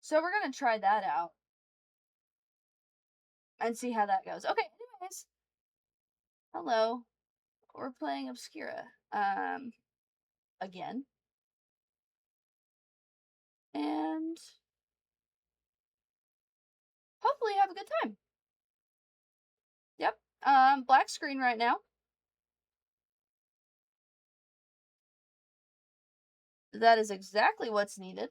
So we're gonna try that out and see how that goes. Okay, anyways. Hello. We're playing Obscura. Again. And hopefully have a good time. Yep. Black screen right now. That is exactly what's needed.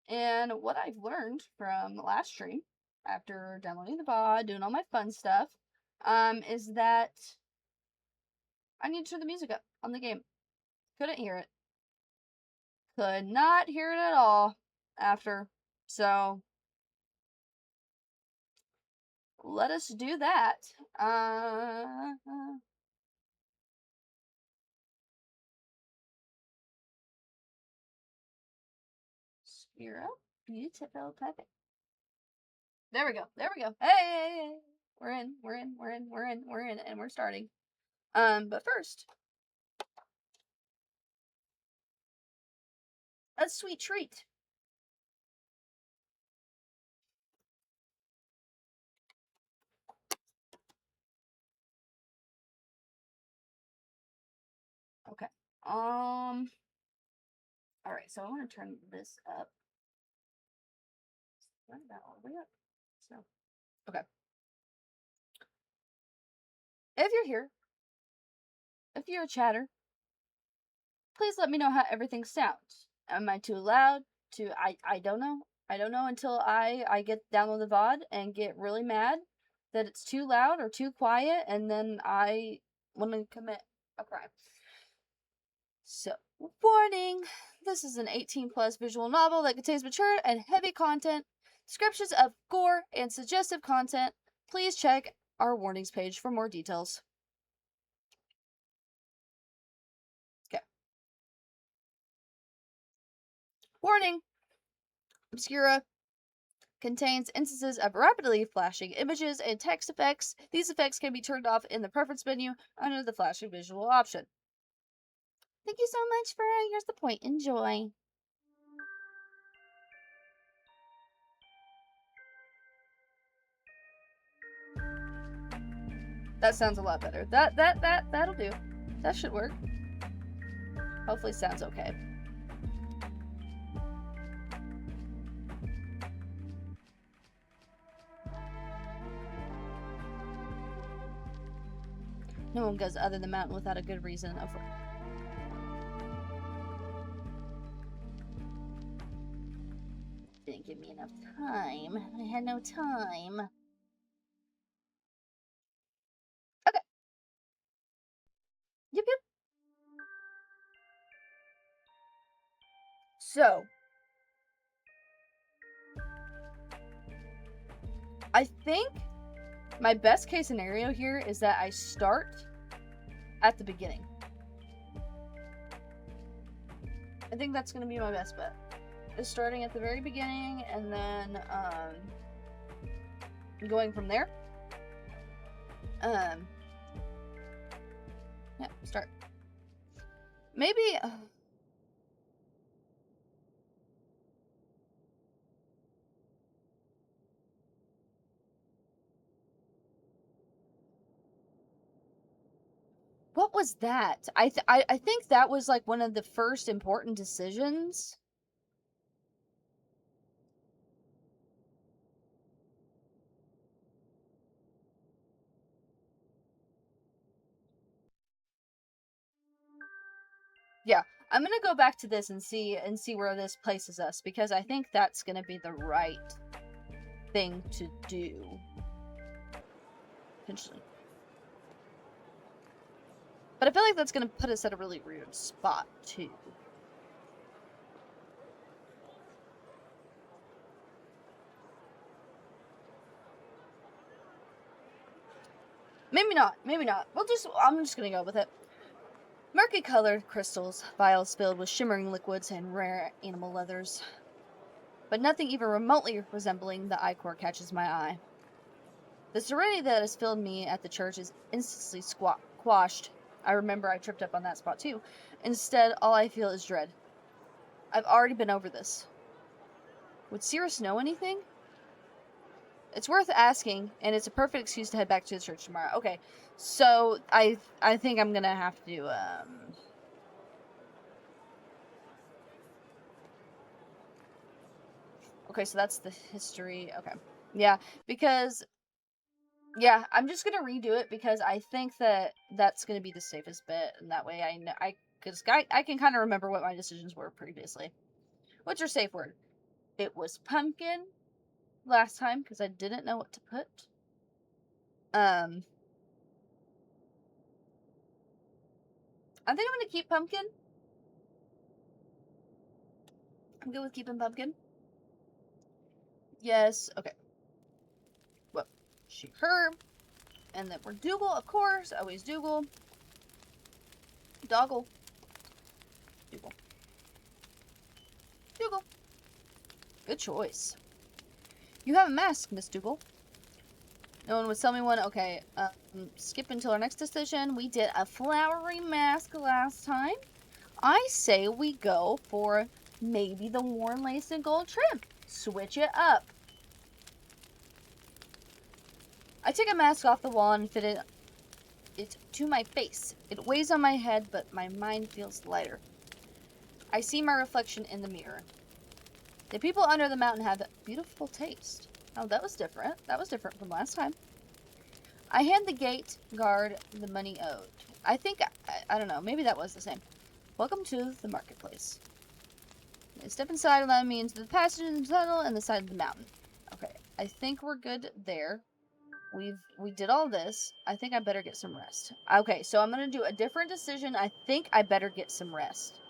And what I've learned from the last stream, after downloading the VOD, doing all my fun stuff, is that I need to turn the music up on the game. Couldn't hear it. Could not hear it at all after. So, let us do that. Spiro, beautiful, perfect. There we go. There we go. Hey, we're in, and we're starting. But first, a sweet treat. Okay. All right. So I want to turn this up. Turn that all the way up. So, okay. If you're here, if you're a chatter, please let me know how everything sounds. Am I too loud? I don't know. I don't know until I get download the VOD and get really mad that it's too loud or too quiet, and then I want to commit a crime. So, warning! This is an 18+ visual novel that contains mature and heavy content, descriptions of gore, and suggestive content. Please check our warnings page for more details. Okay. Warning! Obscura contains instances of rapidly flashing images and text effects. These effects can be turned off in the preference menu under the flashing visual option. Thank you so much for here's the point. Enjoy. That sounds a lot better. That'll do. That should work. Hopefully sounds okay. No one goes other than mountain without a good reason. Didn't give me enough time. I had no time. Okay. Yep. So, I think my best case scenario here is that I start at the beginning. I think that's going to be my best bet. Is starting at the very beginning and then going from there. Yeah, start. Maybe what was that? I think that was like one of the first important decisions. Yeah, I'm gonna go back to this and see where this places us, because I think that's gonna be the right thing to do. Potentially. But I feel like that's gonna put us at a really weird spot too. Maybe not. Maybe not. I'm just gonna go with it. Murky colored crystals, vials filled with shimmering liquids and rare animal leathers. But nothing even remotely resembling the ichor catches my eye. The serenity that has filled me at the church is instantly quashed. I remember I tripped up on that spot too. Instead, all I feel is dread. I've already been over this. Would Cirrus know anything? It's worth asking, and it's a perfect excuse to head back to the church tomorrow. Okay, so I think I'm gonna have to, Okay, so that's the history. Okay. Yeah, because... Yeah, I'm just gonna redo it because I think that that's gonna be the safest bet, and that way I know because I can kind of remember what my decisions were previously. What's your safe word? It was pumpkin last time because I didn't know what to put. I think I'm gonna keep pumpkin. I'm good with keeping pumpkin. Yes. Okay. Well, she, her, and then we're Dougal, of course. Always Dougal. Doggle. Dougal. Dougal. Good choice. You have a mask, Miss Dougal. No one would sell me one. Okay, skip until our next decision. We did a flowery mask last time. I say we go for maybe the worn lace and gold trim. Switch it up. I take a mask off the wall and fit it to my face. It weighs on my head, but my mind feels lighter. I see my reflection in the mirror. The people under the mountain have beautiful taste. Oh, that was different. That was different from last time. I hand the gate guard the money owed. I think, I don't know, maybe that was the same. Welcome to the marketplace. I step inside, allowing me into the passage and tunnel and the side of the mountain. Okay, I think we're good there. We did all this. I think I better get some rest. Okay, so I'm going to do a different decision. I think I better get some rest.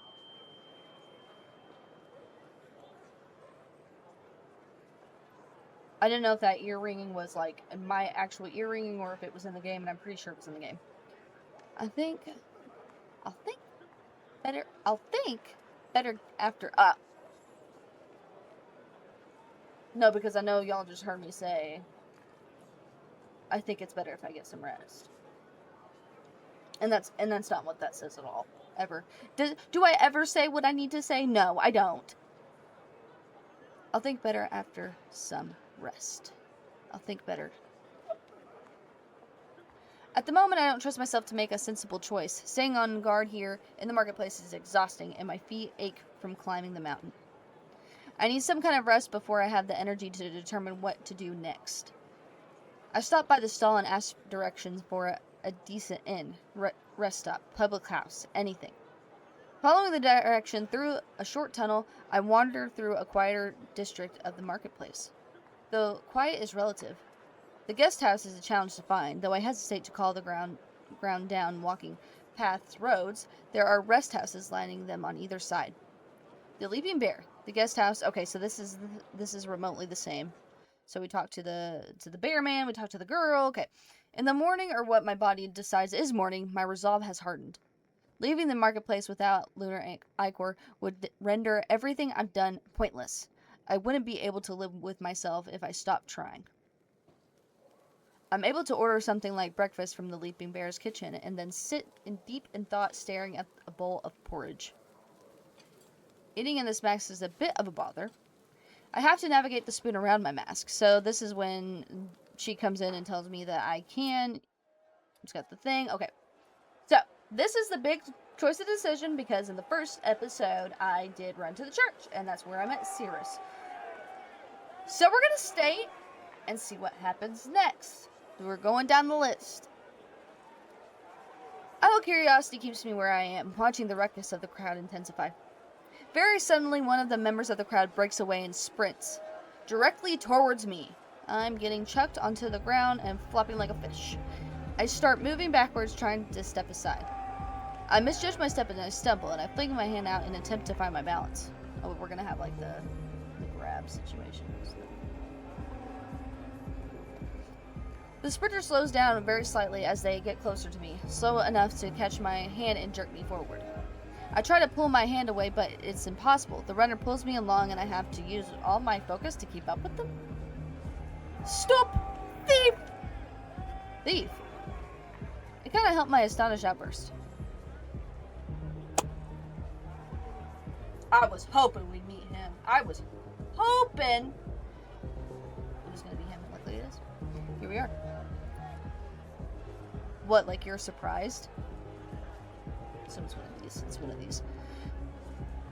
I didn't know if that ear ringing was like my actual ear ringing or if it was in the game, and I'm pretty sure it was in the game. I'll think better after no, because I know y'all just heard me say I think it's better if I get some rest. And that's not what that says at all. Ever. Do I ever say what I need to say? No, I don't. I'll think better after some rest. I'll think better. At the moment, I don't trust myself to make a sensible choice. Staying on guard here in the marketplace is exhausting, and my feet ache from climbing the mountain. I need some kind of rest before I have the energy to determine what to do next. I stopped by the stall and asked directions for a decent inn, rest stop, public house, anything. Following the direction through a short tunnel, I wandered through a quieter district of the marketplace. Though quiet is relative. The guest house is a challenge to find, though I hesitate to call the ground down walking paths roads. There are rest houses lining them on either side. The Leaping Bear, the guest house. Okay, so this is remotely the same. So we talked to the bear man, we talked to the girl. Okay. In the morning, or what my body decides is morning, my resolve has hardened. Leaving the marketplace without lunar ichor would render everything I've done pointless. I wouldn't be able to live with myself if I stopped trying. I'm able to order something like breakfast from the Leaping Bear's kitchen and then sit deep in thought staring at a bowl of porridge. Eating in this mask is a bit of a bother. I have to navigate the spoon around my mask, so this is when she comes in and tells me that I can. It's got the thing. Okay. So, this is the big choice of decision because in the first episode, I did run to the church, and that's where I met Cirrus. So, we're going to stay and see what happens next. We're going down the list. A little curiosity keeps me where I am, watching the ruckus of the crowd intensify. Very suddenly, one of the members of the crowd breaks away and sprints directly towards me. I'm getting chucked onto the ground and flopping like a fish. I start moving backwards, trying to step aside. I misjudge my step and I stumble, and I fling my hand out in an attempt to find my balance. Oh, we're gonna have like the grab situation. The sprinter slows down very slightly as they get closer to me, slow enough to catch my hand and jerk me forward. I try to pull my hand away, but it's impossible. The runner pulls me along, and I have to use all my focus to keep up with them. Stop! Thief! Thief? It kind of helped my astonished outburst. I was hoping we'd meet him. I was hoping it was gonna be him, and luckily it is. Here we are. What, like you're surprised? So it's one of these. It's one of these.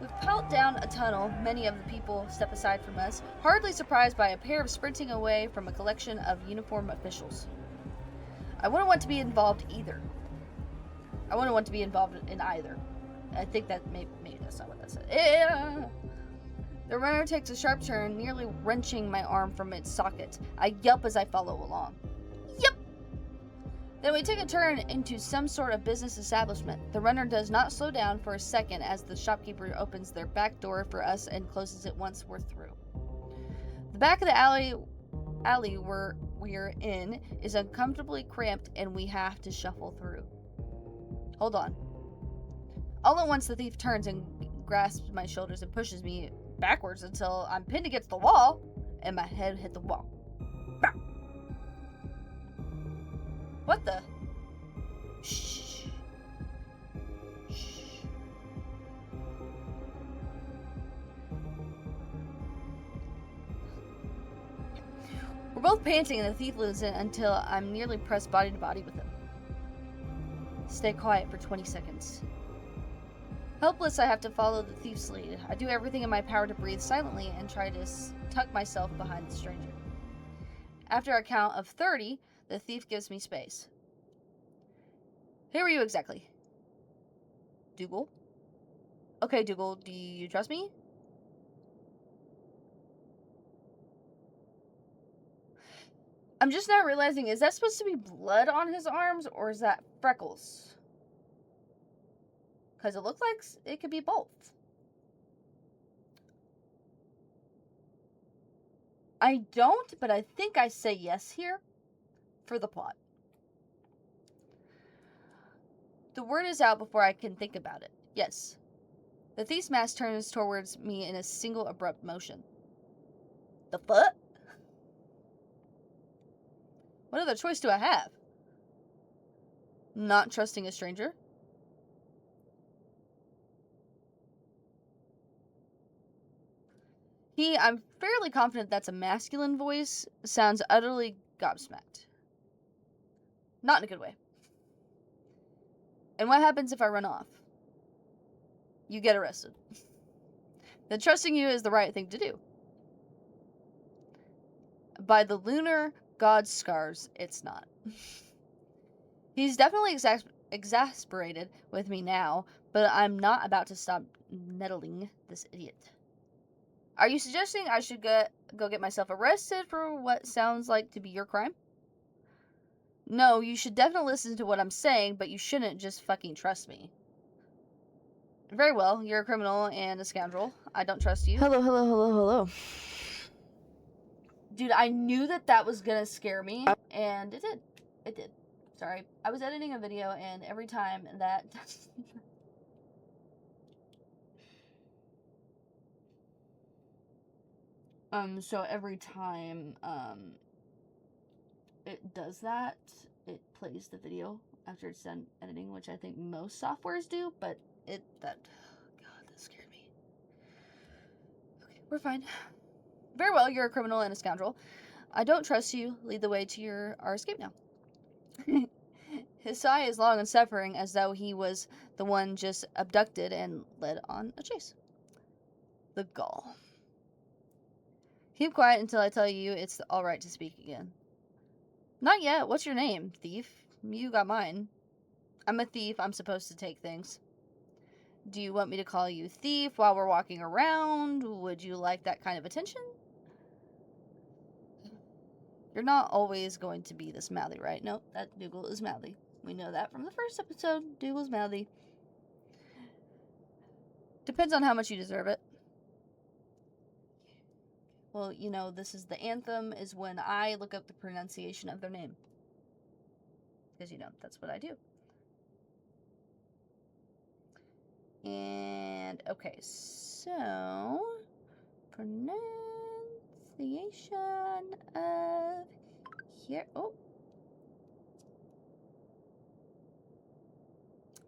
We've piled down a tunnel. Many of the people step aside from us, hardly surprised by a pair of sprinting away from a collection of uniformed officials. I wouldn't want to be involved either. I wouldn't want to be involved in either. I think that maybe that's not what that said. Yeah. The runner takes a sharp turn, nearly wrenching my arm from its socket. I yelp as I follow along. Yep! Then we take a turn into some sort of business establishment. The runner does not slow down for a second as the shopkeeper opens their back door for us and closes it once we're through. The back of the alley we're in is uncomfortably cramped and we have to shuffle through. Hold on. All at once the thief turns and grasps my shoulders and pushes me backwards until I'm pinned against the wall and my head hit the wall. Bah! What the? Shh. Shh. We're both panting and the thief loses it until I'm nearly pressed body to body with him. Stay quiet for 20 seconds. Helpless, I have to follow the thief's lead. I do everything in my power to breathe silently and try to tuck myself behind the stranger. After a count of 30, the thief gives me space. Who are you exactly? Dougal? Okay, Dougal, do you trust me? I'm just now realizing, is that supposed to be blood on his arms or is that freckles? Because it looks like it could be both. I don't, but I think I say yes here for the plot. The word is out before I can think about it. Yes. The thief's mask turns towards me in a single abrupt motion. The fuck? What other choice do I have? Not trusting a stranger? I'm fairly confident that's a masculine voice, sounds utterly gobsmacked. Not in a good way. And what happens if I run off? You get arrested. Then trusting you is the right thing to do. By the lunar god's scars, it's not. He's definitely exasperated with me now, but I'm not about to stop nettling this idiot. Are you suggesting I should go get myself arrested for what sounds like to be your crime? No, you should definitely listen to what I'm saying, but you shouldn't just fucking trust me. Very well, you're a criminal and a scoundrel. I don't trust you. Hello. Dude, I knew that was gonna scare me, and it did. It did. Sorry, I was editing a video, and every time that... so every time, it does that, it plays the video after it's done editing, which I think most softwares do, but God, that scared me. Okay, we're fine. Very well, you're a criminal and a scoundrel. I don't trust you. Lead the way to our escape now. His sigh is long and suffering, as though he was the one just abducted and led on a chase. The gall. Keep quiet until I tell you it's alright to speak again. Not yet. What's your name, thief? You got mine. I'm a thief. I'm supposed to take things. Do you want me to call you thief while we're walking around? Would you like that kind of attention? You're not always going to be this mouthy, right? Nope, that Dougal is mouthy. We know that from the first episode. Dougal's mouthy. Depends on how much you deserve it. Well, you know, this is the anthem is when I look up the pronunciation of their name. Because, you know, that's what I do. And, okay, so, pronunciation of here. Oh.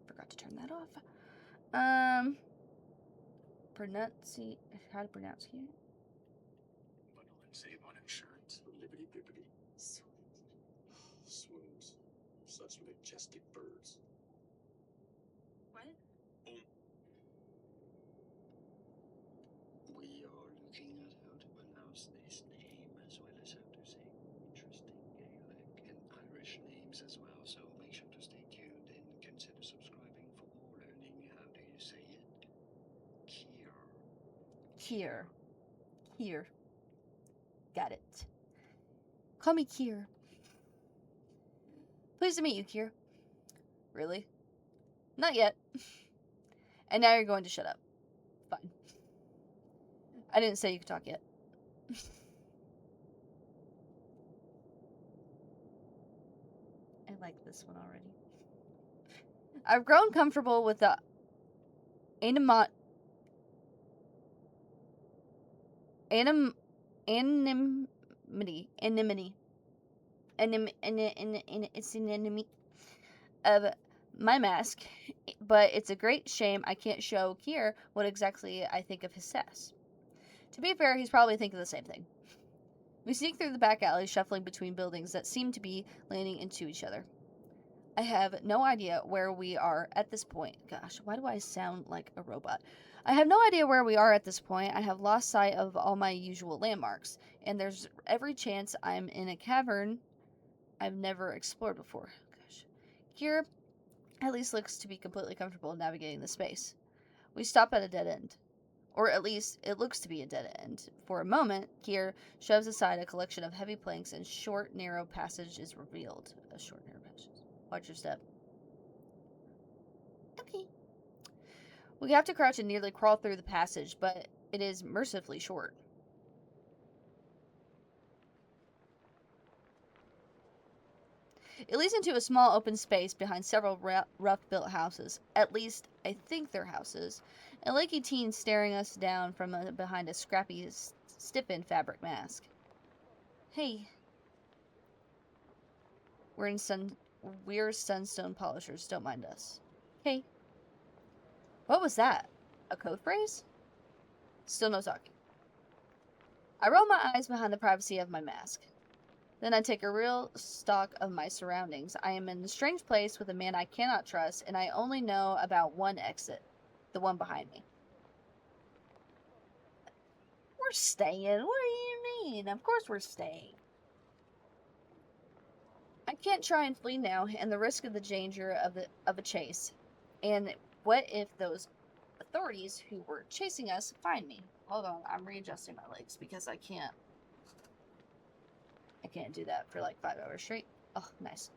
Forgot to turn that off. How to pronounce here? such majestic birds. What? We are looking at how to pronounce this name as well as how to say interesting Gaelic and Irish names as well, so make sure to stay tuned and consider subscribing for more learning. How do you say it? Kier. Kier. Got it. Call me Kier. Pleased to meet you, Kier. Really? Not yet. And now you're going to shut up. Fine. I didn't say you could talk yet. I like this one already. I've grown comfortable with the anonymity of my mask, but it's a great shame I can't show Kier what exactly I think of his sass. To be fair, he's probably thinking the same thing. We sneak through the back alley, shuffling between buildings that seem to be leaning into each other. I have no idea where we are at this point. Gosh, why do I sound like a robot? I have no idea where we are at this point. I have lost sight of all my usual landmarks, and there's every chance I'm in a cavern I've never explored before. Gosh. Kier at least looks to be completely comfortable navigating the space. We stop at a dead end. Or at least, it looks to be a dead end. For a moment, Kier shoves aside a collection of heavy planks and short, narrow passage is revealed. A short, narrow passage. Watch your step. Okay. We have to crouch and nearly crawl through the passage, but it is mercifully short. It leads into a small open space behind several rough-built houses. At least, I think they're houses. A lanky teen staring us down from behind a scrappy, stiffened fabric mask. Hey. We're sunstone polishers, don't mind us. Hey. What was that? A code phrase? Still no talking. I roll my eyes behind the privacy of my mask. Then I take a real stock of my surroundings. I am in a strange place with a man I cannot trust, and I only know about one exit. The one behind me. We're staying. What do you mean? Of course we're staying. I can't try and flee now, and the risk of the danger of a chase. And what if those authorities who were chasing us find me? Hold on, I'm readjusting my legs because I can't do that for like 5 hours straight. Oh, nice.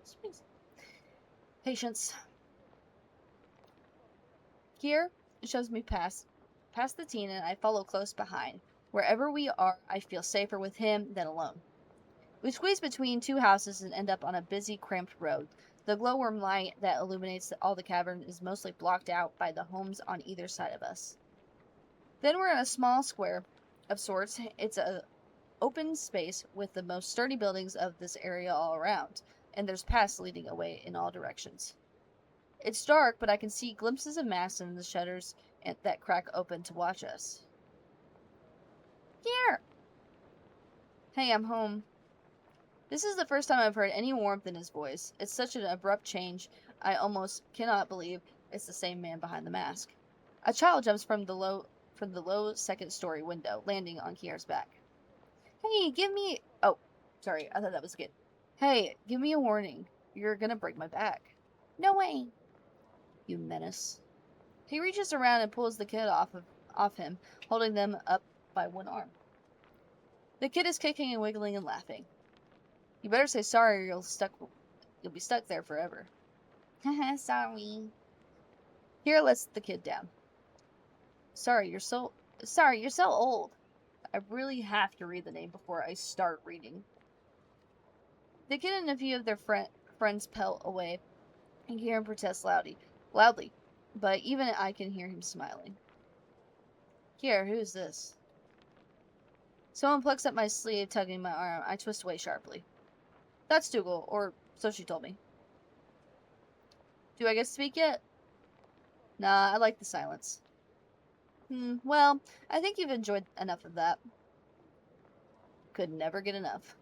Patience. Here, it shows me past the teen, and I follow close behind. Wherever we are, I feel safer with him than alone. We squeeze between two houses and end up on a busy, cramped road. The glowworm light that illuminates all the cavern is mostly blocked out by the homes on either side of us. Then we're in a small square of sorts. It's a open space with the most sturdy buildings of this area all around, and there's paths leading away in all directions. It's dark, but I can see glimpses of masts and the shutters that crack open to watch us. Here! Hey, I'm home. This is the first time I've heard any warmth in his voice. It's such an abrupt change, I almost cannot believe it's the same man behind the mask. A child jumps from the low second-story window, landing on Kier's back. Hey, give me... Oh, sorry, I thought that was good. Hey, give me a warning. You're gonna break my back. No way. You menace. He reaches around and pulls the kid off him, holding them up by one arm. The kid is kicking and wiggling and laughing. You better say sorry or you'll be stuck there forever. Haha, sorry. Here lets the kid down. Sorry, you're so old. I really have to read the name before I start reading. The kid and a few of their friends pelt away, and hear him protest loudly, but even I can hear him smiling. Here, who's this? Someone plucks at my sleeve, tugging my arm. I twist away sharply. That's Dougal, or so she told me. Do I get to speak yet? Nah, I like the silence. Well, I think you've enjoyed enough of that. Could never get enough.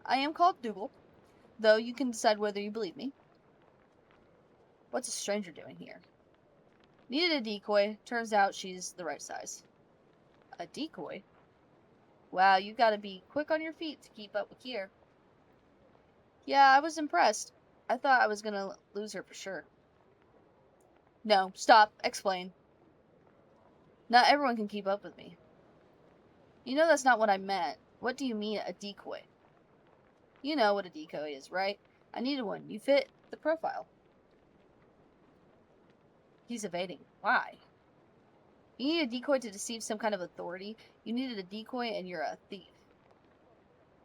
I am called Dougal. though you can decide whether you believe me. What's a stranger doing here? Needed a decoy. Turns out she's the right size. A decoy? Wow, you gotta be quick on your feet to keep up with Kier. Yeah, I was impressed. I thought I was gonna lose her for sure. No, stop. Explain. Not everyone can keep up with me. You know that's not what I meant. What do you mean, a decoy? You know what a decoy is, right? I needed one. You fit the profile. He's evading. Why? You need a decoy to deceive some kind of authority. You needed a decoy and you're a thief.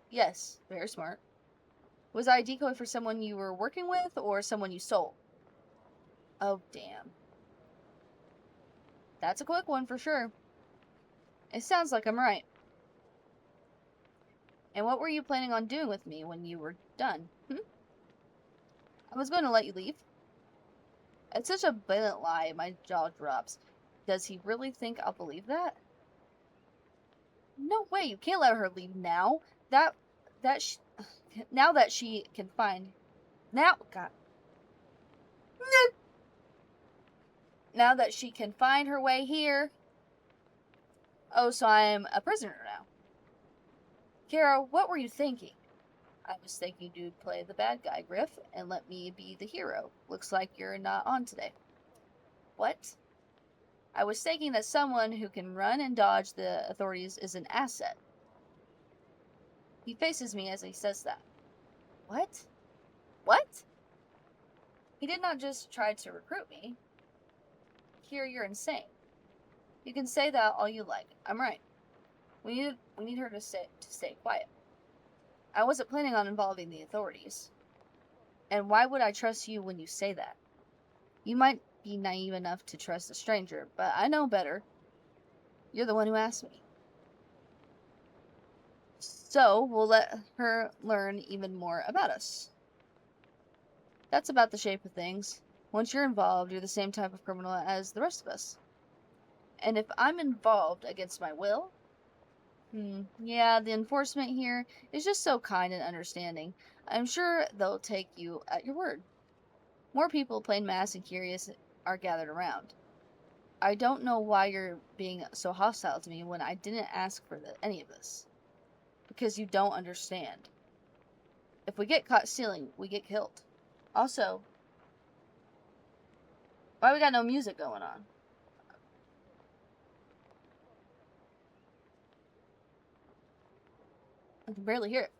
Yes, very smart. Was I a decoy for someone you were working with or someone you stole? Oh, damn. That's a quick one for sure. It sounds like I'm right. And what were you planning on doing with me when you were done? I was going to let you leave. It's such a blatant lie, my jaw drops. Does he really think I'll believe that? No way, you can't let her leave now. That sh now that she can find God. Now that she can find her way here. Oh, so I'm a prisoner now. Kara, what were you thinking? I was thinking you'd play the bad guy, Griff, and let me be the hero. Looks like you're not on today. What? I was thinking that someone who can run and dodge the authorities is an asset. He faces me as he says that. What? What? He did not just try to recruit me. Here, you're insane. You can say that all you like. I'm right. We need her to stay quiet. I wasn't planning on involving the authorities. And why would I trust you when you say that? You might be naive enough to trust a stranger, but I know better. You're the one who asked me. So, we'll let her learn even more about us. That's about the shape of things. Once you're involved, you're the same type of criminal as the rest of us. And if I'm involved against my will, yeah, the enforcement here is just so kind and understanding. I'm sure they'll take you at your word. More people, plain mass and curious, are gathered around. I don't know why you're being so hostile to me when I didn't ask for any of this. Because you don't understand. If we get caught stealing, we get killed. Also, why we got no music going on? I can barely hear it.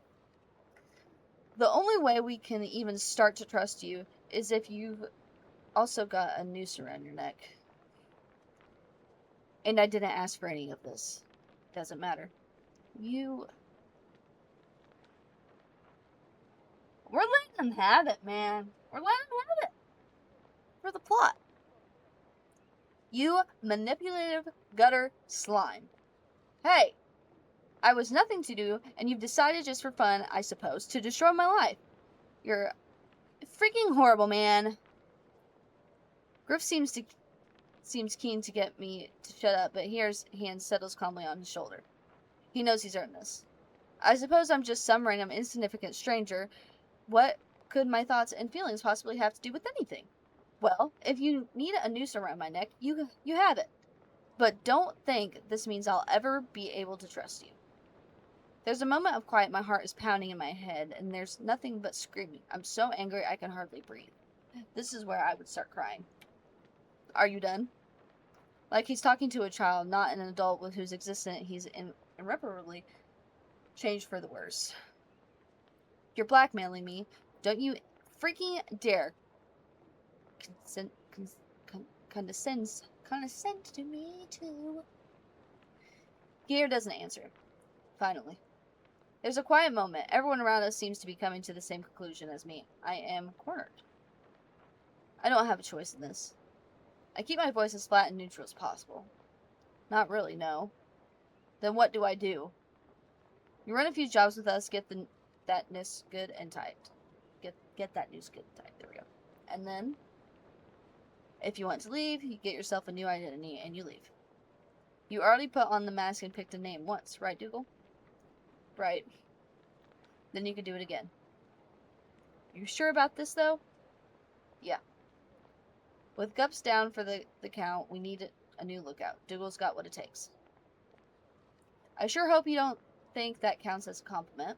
The only way we can even start to trust you is if you've also got a noose around your neck. And I didn't ask for any of this. Doesn't matter. We're letting them have it, man. We're letting them have it. For the plot. You manipulative gutter slime. Hey, I was nothing to do, and you've decided just for fun, I suppose, to destroy my life. You're freaking horrible, man. Griff seems keen to get me to shut up, but his hand settles calmly on his shoulder. He knows he's earned this. I suppose I'm just some random insignificant stranger. What could my thoughts and feelings possibly have to do with anything? Well, if you need a noose around my neck, you have it. But don't think this means I'll ever be able to trust you. There's a moment of quiet, my heart is pounding in my head, and there's nothing but screaming. I'm so angry I can hardly breathe. This is where I would start crying. Are you done? Like he's talking to a child, not an adult with whose existence he's irreparably changed for the worse. You're blackmailing me. Don't you freaking dare condescend to me too. Gear doesn't answer. Finally. There's a quiet moment. Everyone around us seems to be coming to the same conclusion as me. I am cornered. I don't have a choice in this. I keep my voice as flat and neutral as possible. Not really, no. Then what do I do? You run a few jobs with us, get that noose good and tight. Get that noose good and tight. There we go. And then, if you want to leave, you get yourself a new identity and you leave. You already put on the mask and picked a name once, right, Dougal? Right. Then you can do it again. You sure about this, though? Yeah. With Gups down for the count, we need a new lookout. Dougal's got what it takes. I sure hope you don't think that counts as a compliment.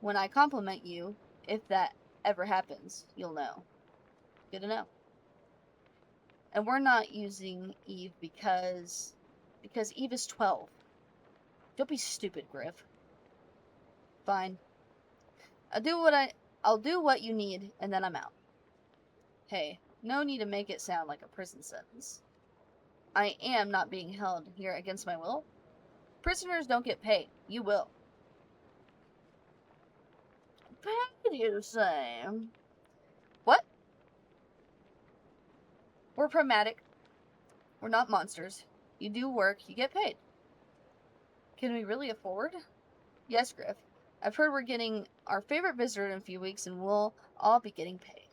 When I compliment you, if that ever happens, you'll know. Good to know. And we're not using Eve because Eve is 12. Don't be stupid, Griff. Fine. I'll do what you need, and then I'm out. Hey, no need to make it sound like a prison sentence. I am not being held here against my will. Prisoners don't get paid. You will. Paid, you say? What? We're pragmatic. We're not monsters. You do work, you get paid. Can we really afford? Yes, Griff. I've heard we're getting our favorite visitor in a few weeks, and we'll all be getting paid.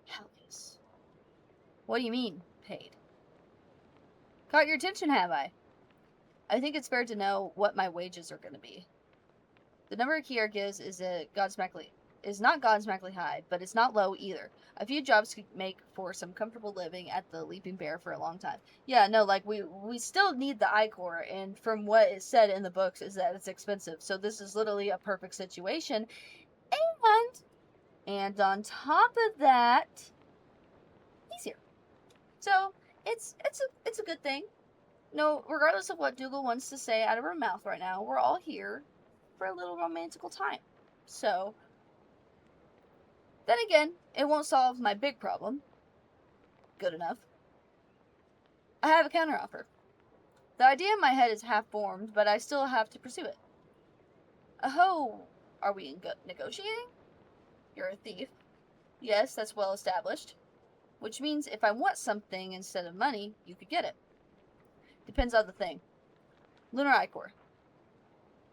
Hell yes. What do you mean, paid? Caught your attention, have I? I think it's fair to know what my wages are going to be. The number Kier gives is not godsmackly high, but it's not low either. A few jobs could make for some comfortable living at the Leaping Bear for a long time. Yeah, no, like we still need the I-Core, and from what is said in the books is that it's expensive. So this is literally a perfect situation. And on top of that, he's here. So it's a good thing. No, regardless of what Dougal wants to say out of her mouth right now, we're all here for a little romantical time. So, then again, it won't solve my big problem. Good enough. I have a counteroffer. The idea in my head is half formed, but I still have to pursue it. Oh, are we negotiating? You're a thief. Yes, that's well established. Which means if I want something instead of money, you could get it. Depends on the thing. Lunar Ichor.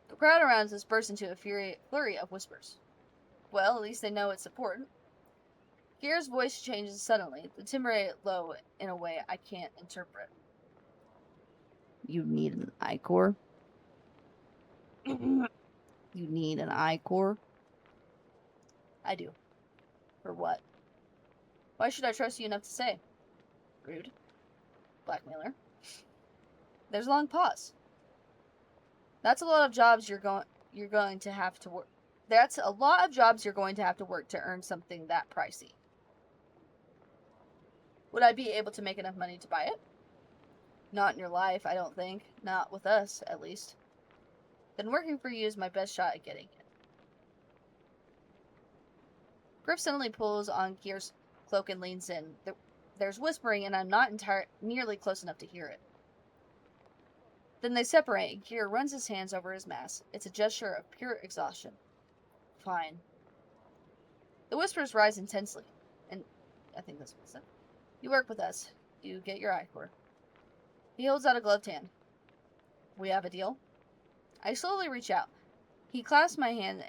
The crowd around us bursts into a flurry of whispers. Well, at least they know it's important. Gear's voice changes suddenly, the timbre low in a way I can't interpret. You need an I-Core? You need an I-Core? I do. For what? Why should I trust you enough to say? Rude. Blackmailer. There's a long pause. That's a lot of jobs you're going to have to work. That's a lot of jobs you're going to have to work to earn something that pricey. Would I be able to make enough money to buy it? Not in your life, I don't think. Not with us, at least. Then working for you is my best shot at getting it. Griff suddenly pulls on Gear's cloak and leans in. There's whispering, and I'm not nearly close enough to hear it. Then they separate, and Gear runs his hands over his mask. It's a gesture of pure exhaustion. Fine. The whispers rise intensely, and I think this was it. You work with us. You get your I-Core. He holds out a gloved hand. We have a deal? I slowly reach out. He clasps my hand,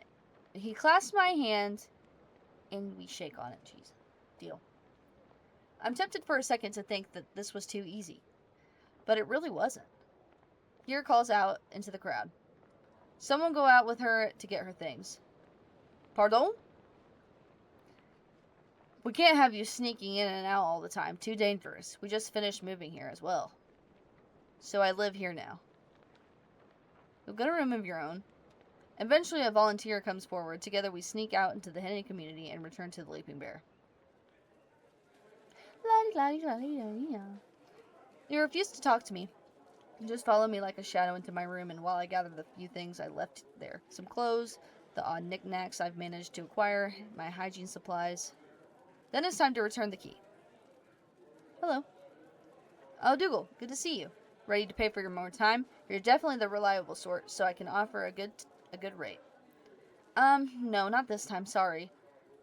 and we shake on it. Jeez. Deal. I'm tempted for a second to think that this was too easy, but it really wasn't. Gear calls out into the crowd. Someone go out with her to get her things. Pardon? We can't have you sneaking in and out all the time. Too dangerous. We just finished moving here as well. So I live here now. You've got a room of your own. Eventually a volunteer comes forward. Together we sneak out into the hidden community and return to the Leaping Bear. You refuse to talk to me. You just follow me like a shadow into my room, and while I gather the few things I left there, some clothes, the odd knickknacks I've managed to acquire, my hygiene supplies, then it's time to return the key. Hello. Oh, Dougal, good to see you. Ready to pay for your more time? You're definitely the reliable sort, so I can offer a good rate. No, not this time, sorry.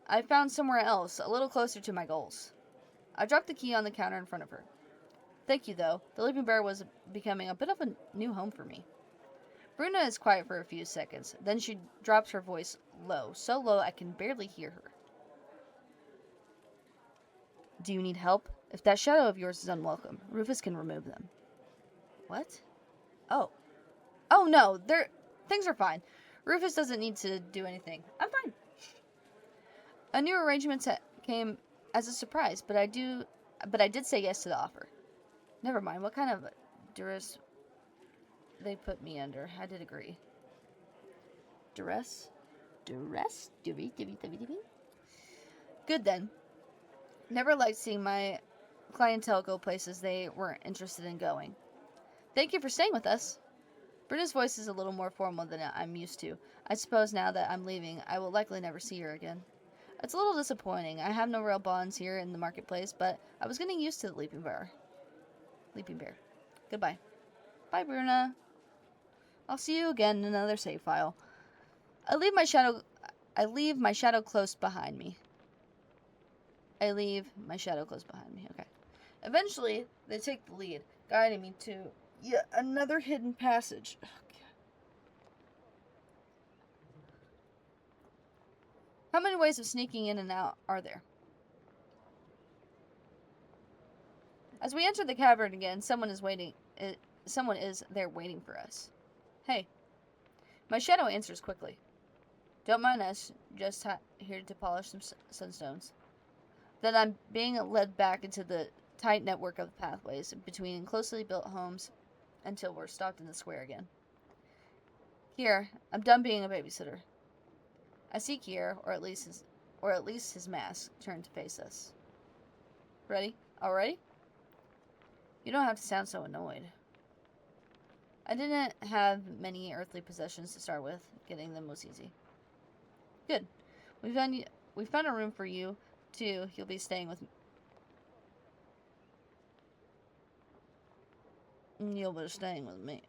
I found somewhere else, a little closer to my goals. I dropped the key on the counter in front of her. Thank you, though. The Leaping Bear was becoming a bit of a new home for me. Bruna is quiet for a few seconds. Then she drops her voice low, so low I can barely hear her. Do you need help? If that shadow of yours is unwelcome, Rufus can remove them. What? Oh. Oh, no. Things are fine. Rufus doesn't need to do anything. I'm fine. A new arrangement came as a surprise, but I did say yes to the offer. Never mind what kind of duress they put me under. I did agree. Duress? Duress? Good then. Never liked seeing my clientele go places they weren't interested in going. Thank you for staying with us. Britta's voice is a little more formal than I'm used to. I suppose now that I'm leaving, I will likely never see her again. It's a little disappointing. I have no real bonds here in the marketplace, but I was getting used to the Leaping Bear. Goodbye. Bye, Bruna. I'll see you again in another save file. I leave my shadow close behind me. Okay. Eventually, they take the lead, guiding me to yet another hidden passage. Oh, how many ways of sneaking in and out are there? As we enter the cavern again, someone is there waiting for us. Hey. My shadow answers quickly. Don't mind us, just here to polish some sunstones. Then I'm being led back into the tight network of pathways between closely built homes until we're stopped in the square again. Here, I'm done being a babysitter. I see Kier, or at least his mask, turned to face us. Ready? All ready? You don't have to sound so annoyed. I didn't have many earthly possessions to start with. Getting them was easy. Good. We found a room for you, too. You'll be staying with me. You'll be staying with me.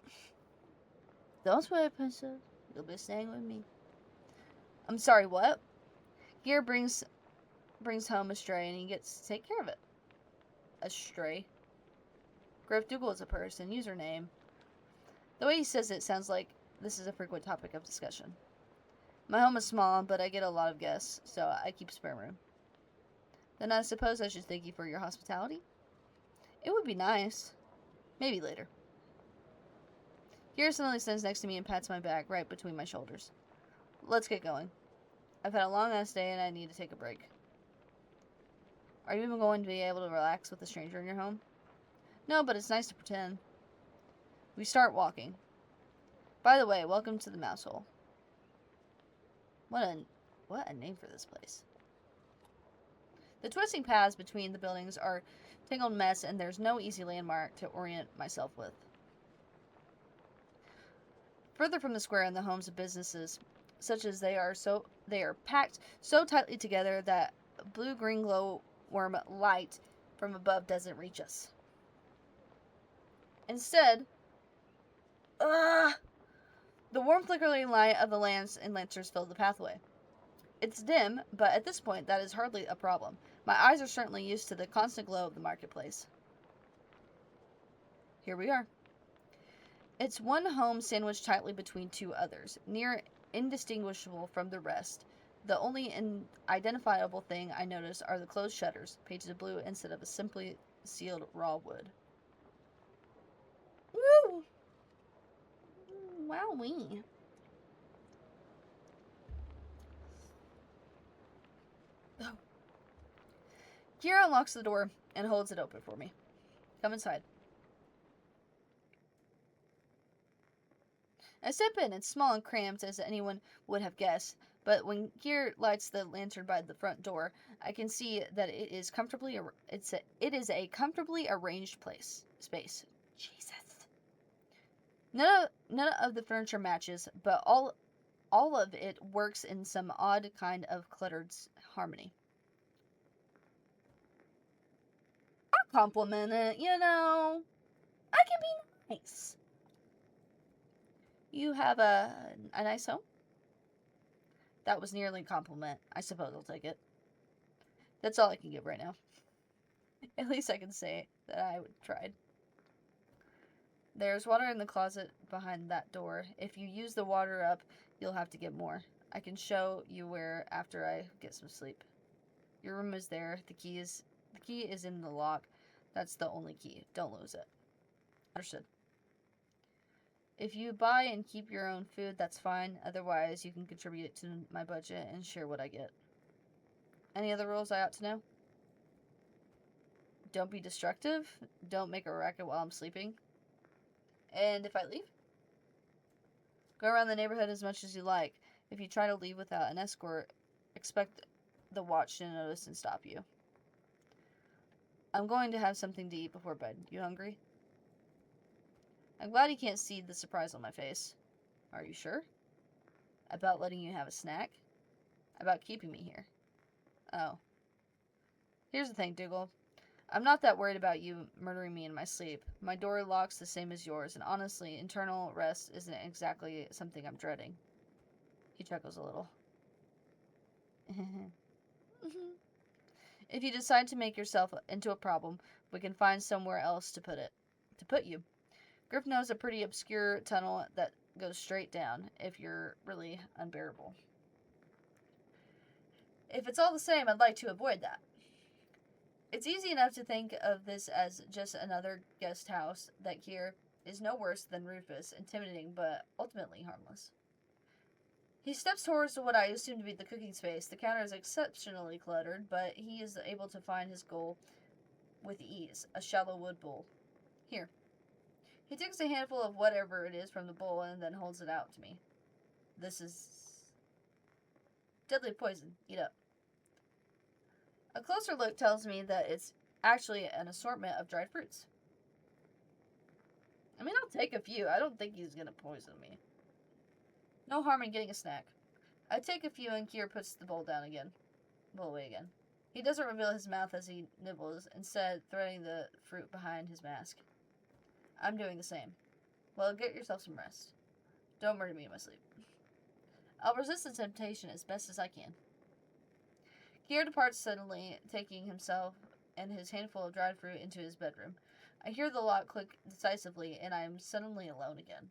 Don't sweat, princess. You'll be staying with me. I'm sorry, what? Gear brings home a stray and he gets to take care of it. A stray? Griff Dougal is a person. Username. The way he says it sounds like this is a frequent topic of discussion. My home is small, but I get a lot of guests, so I keep spare room. Then I suppose I should thank you for your hospitality? It would be nice. Maybe later. Gear suddenly stands next to me and pats my back right between my shoulders. Let's get going. I've had a long-ass day and I need to take a break. Are you even going to be able to relax with a stranger in your home? No, but it's nice to pretend. We start walking. By the way, welcome to the mouse hole. What a name for this place. The twisting paths between the buildings are a tangled mess and there's no easy landmark to orient myself with. Further from the square and the homes of businesses, such as they are packed so tightly together that blue-green glowworm light from above doesn't reach us. Instead, the warm flickering light of the lamps and lanterns fill the pathway. It's dim, but at this point that is hardly a problem. My eyes are certainly used to the constant glow of the marketplace. Here we are. It's one home sandwiched tightly between two others, near indistinguishable from the rest. The only identifiable thing I notice are the closed shutters, painted blue instead of a simply sealed raw wood. Woo! Wowee. Oh. Kira unlocks the door and holds it open for me. Come inside. I step in. It's small and cramped, as anyone would have guessed, but when Kier lights the lantern by the front door, I can see that it is a comfortably arranged space. Jesus. None of the furniture matches, but all of it works in some odd kind of cluttered harmony. I'll compliment it, you know. I can be nice. You have a nice home? That was nearly a compliment. I suppose I'll take it. That's all I can give right now. At least I can say that I tried. There's water in the closet behind that door. If you use the water up, you'll have to get more. I can show you where after I get some sleep. Your room is there. The key is in the lock. That's the only key. Don't lose it. Understood. If you buy and keep your own food, that's fine. Otherwise, you can contribute to my budget and share what I get. Any other rules I ought to know? Don't be destructive. Don't make a racket while I'm sleeping. And if I leave? Go around the neighborhood as much as you like. If you try to leave without an escort, expect the watch to notice and stop you. I'm going to have something to eat before bed. You hungry? I'm glad you can't see the surprise on my face. Are you sure? About letting you have a snack? About keeping me here? Oh. Here's the thing, Dougal. I'm not that worried about you murdering me in my sleep. My door locks the same as yours, and honestly, internal rest isn't exactly something I'm dreading. He chuckles a little. If you decide to make yourself into a problem, we can find somewhere else to put you. Griff knows a pretty obscure tunnel that goes straight down, if you're really unbearable. If it's all the same, I'd like to avoid that. It's easy enough to think of this as just another guest house that here is no worse than Rufus, intimidating but ultimately harmless. He steps towards what I assume to be the cooking space. The counter is exceptionally cluttered, but he is able to find his goal with ease, a shallow wood bowl. Here. He takes a handful of whatever it is from the bowl and then holds it out to me. This is deadly poison. Eat up. A closer look tells me that it's actually an assortment of dried fruits. I mean, I'll take a few. I don't think he's going to poison me. No harm in getting a snack. I take a few and Kier puts the bowl away again. He doesn't reveal his mouth as he nibbles, instead threading the fruit behind his mask. I'm doing the same. Well, get yourself some rest. Don't murder me in my sleep. I'll resist the temptation as best as I can. Kier departs suddenly, taking himself and his handful of dried fruit into his bedroom. I hear the lock click decisively, and I am suddenly alone again.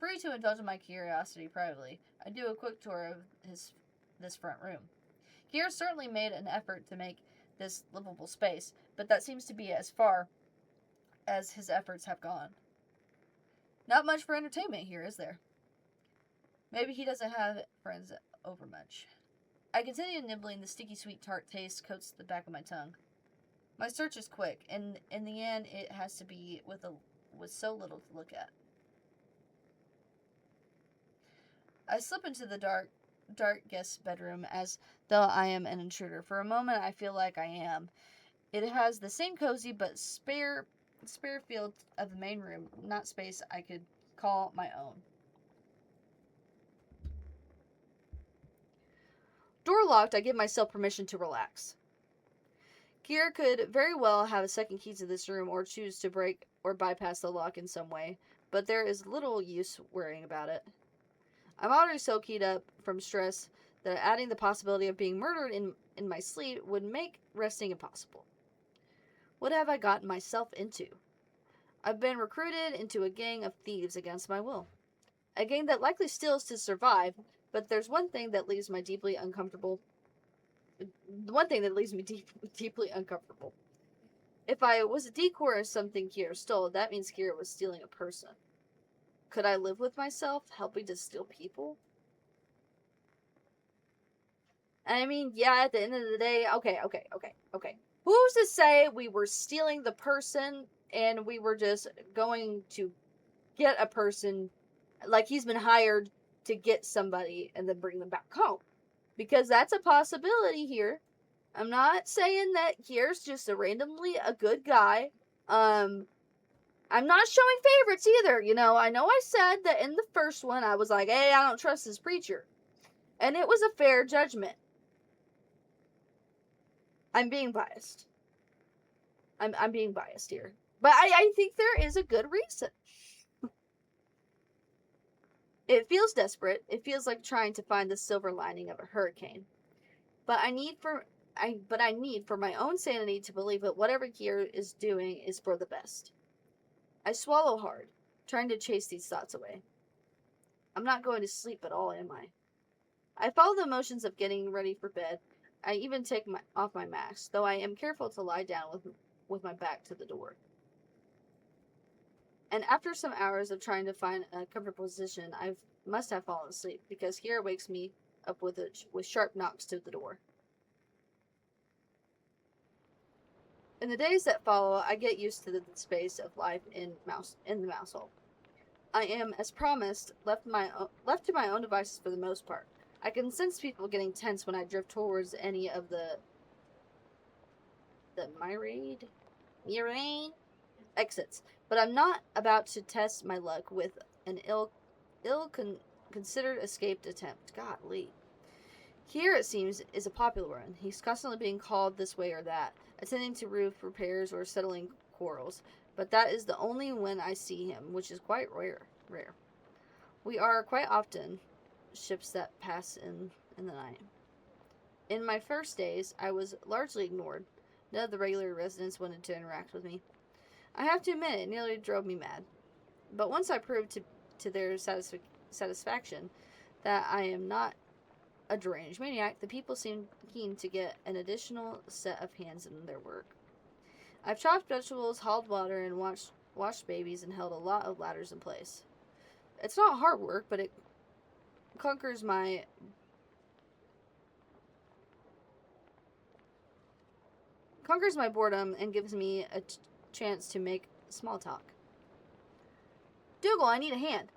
Free to indulge in my curiosity privately, I do a quick tour of this front room. Kier certainly made an effort to make this livable space, but that seems to be as far as his efforts have gone. Not much for entertainment here, is there? Maybe he doesn't have friends over much. I continue nibbling. The sticky sweet tart taste coats the back of my tongue. My search is quick, and in the end it has to be with so little to look at. I slip into the dark guest bedroom as though I am an intruder. For a moment I feel like I am. It has the same cozy but spare field of the main room, not space I could call my own. Door locked, I give myself permission to relax. Kier could very well have a second key to this room or choose to break or bypass the lock in some way, but there is little use worrying about it. I'm already so keyed up from stress that adding the possibility of being murdered in my sleep would make resting impossible. What have I gotten myself into? I've been recruited into a gang of thieves against my will. A gang that likely steals to survive, but there's one thing that leaves me deeply uncomfortable. If I was a decoy or something Kier stole, that means Kier was stealing a person. Could I live with myself, helping to steal people? I mean, yeah, at the end of the day, okay. Who's to say we were stealing the person and we were just going to get a person, like he's been hired to get somebody and then bring them back home? Because that's a possibility here. I'm not saying that Kier's just randomly a good guy. I'm not showing favorites either. I know I said that in the first one I was like, hey, I don't trust this preacher. And it was a fair judgment. I'm being biased. I'm being biased here. But I think there is a good reason. It feels desperate. It feels like trying to find the silver lining of a hurricane. But I need for my own sanity to believe that whatever Kier is doing is for the best. I swallow hard, trying to chase these thoughts away. I'm not going to sleep at all, am I? I follow the motions of getting ready for bed. I even take off my mask, though I am careful to lie down with my back to the door. And after some hours of trying to find a comfortable position, I must have fallen asleep, because Kier wakes me up with sharp knocks to the door. In the days that follow, I get used to the space of life in the mouse hole. I am, as promised, left to my own devices for the most part. I can sense people getting tense when I drift towards any of the myriad exits, but I'm not about to test my luck with an considered escaped attempt. Golly. Here, it seems, is a popular one. He's constantly being called this way or that, attending to roof repairs or settling quarrels, but that is the only when I see him, which is quite rare. We are quite often ships that pass in the night. In my first days, I was largely ignored. None of the regular residents wanted to interact with me. I have to admit, it nearly drove me mad. But once I proved to their satisfaction that I am not a deranged maniac, the people seemed keen to get an additional set of hands in their work. I've chopped vegetables, hauled water, and washed babies, and held a lot of ladders in place. It's not hard work, but it conquers my boredom and gives me a chance to make small talk. Dougal, I need a hand.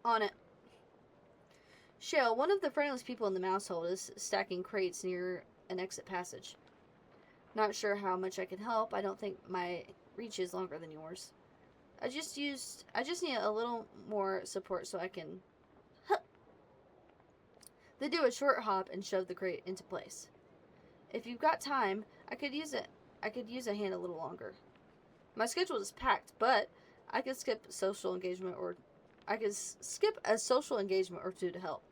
On it. Shale, one of the friendliest people in the mousehold, is stacking crates near an exit passage. Not sure how much I can help. I don't think my reach is longer than yours. I just need a little more support so I can. They do a short hop and shove the crate into place. If you've got time, I could use a hand a little longer. My schedule is packed, but I could skip a social engagement or two to help.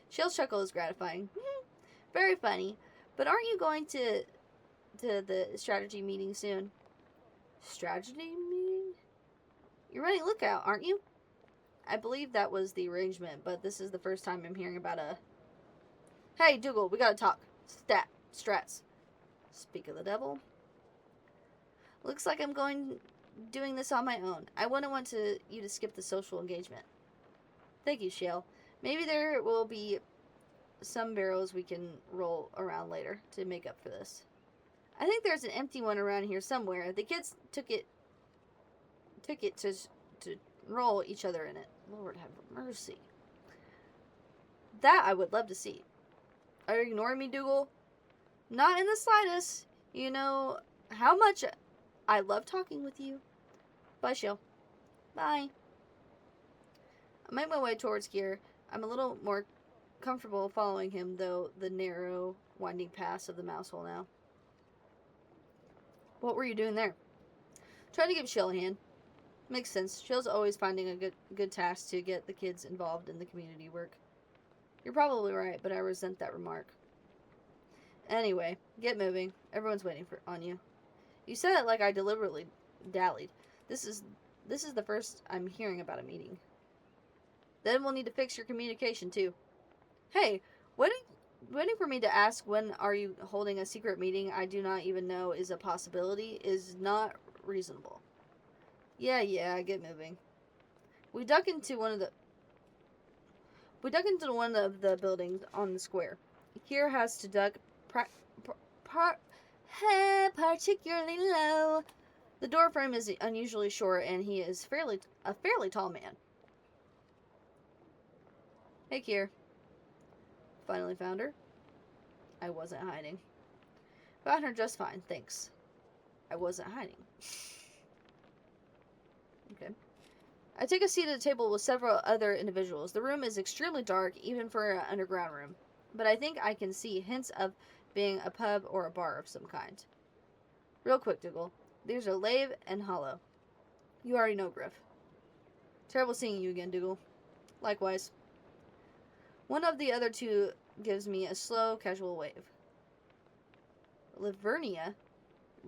Shale's chuckle is gratifying. Very funny. But aren't you going to the strategy meeting soon? Strategy meeting? You're running Lookout, aren't you? I believe that was the arrangement, but this is the first time I'm hearing about a... Hey, Dougal, we gotta talk. Strats. Speak of the devil. Looks like I'm doing this on my own. I wouldn't want you to skip the social engagement. Thank you, Shale. Maybe there will be some barrels we can roll around later to make up for this. I think there's an empty one around here somewhere. The kids took it to roll each other in it. Lord have mercy. That I would love to see. Are you ignoring me, Dougal? Not in the slightest. You know how much I love talking with you. Bye, Shale. Bye. I make my way towards Gear. I'm a little more comfortable following him, though, the narrow, winding paths of the mouse hole now. What were you doing there? Trying to give Shale a hand. Makes sense. Shale's always finding a good task to get the kids involved in the community work. You're probably right, but I resent that remark. Anyway, get moving. Everyone's waiting on you. You said it like I deliberately dallied. This is the first I'm hearing about a meeting. Then we'll need to fix your communication too. Hey, waiting for me to ask when are you holding a secret meeting I do not even know is a possibility is not reasonable. Yeah, get moving. We duck into one of the buildings on the square. Kier has to duck particularly low. The door frame is unusually short, and he is a fairly tall man. Hey, Kier. Finally found her. I wasn't hiding. Found her just fine, thanks. I wasn't hiding. Okay. I take a seat at a table with several other individuals. The room is extremely dark, even for an underground room, but I think I can see hints of being a pub or a bar of some kind. Real quick, Dougal. These are Lave and Hollow. You already know, Griff. Terrible seeing you again, Dougal. Likewise. One of the other two gives me a slow, casual wave. Lavernia?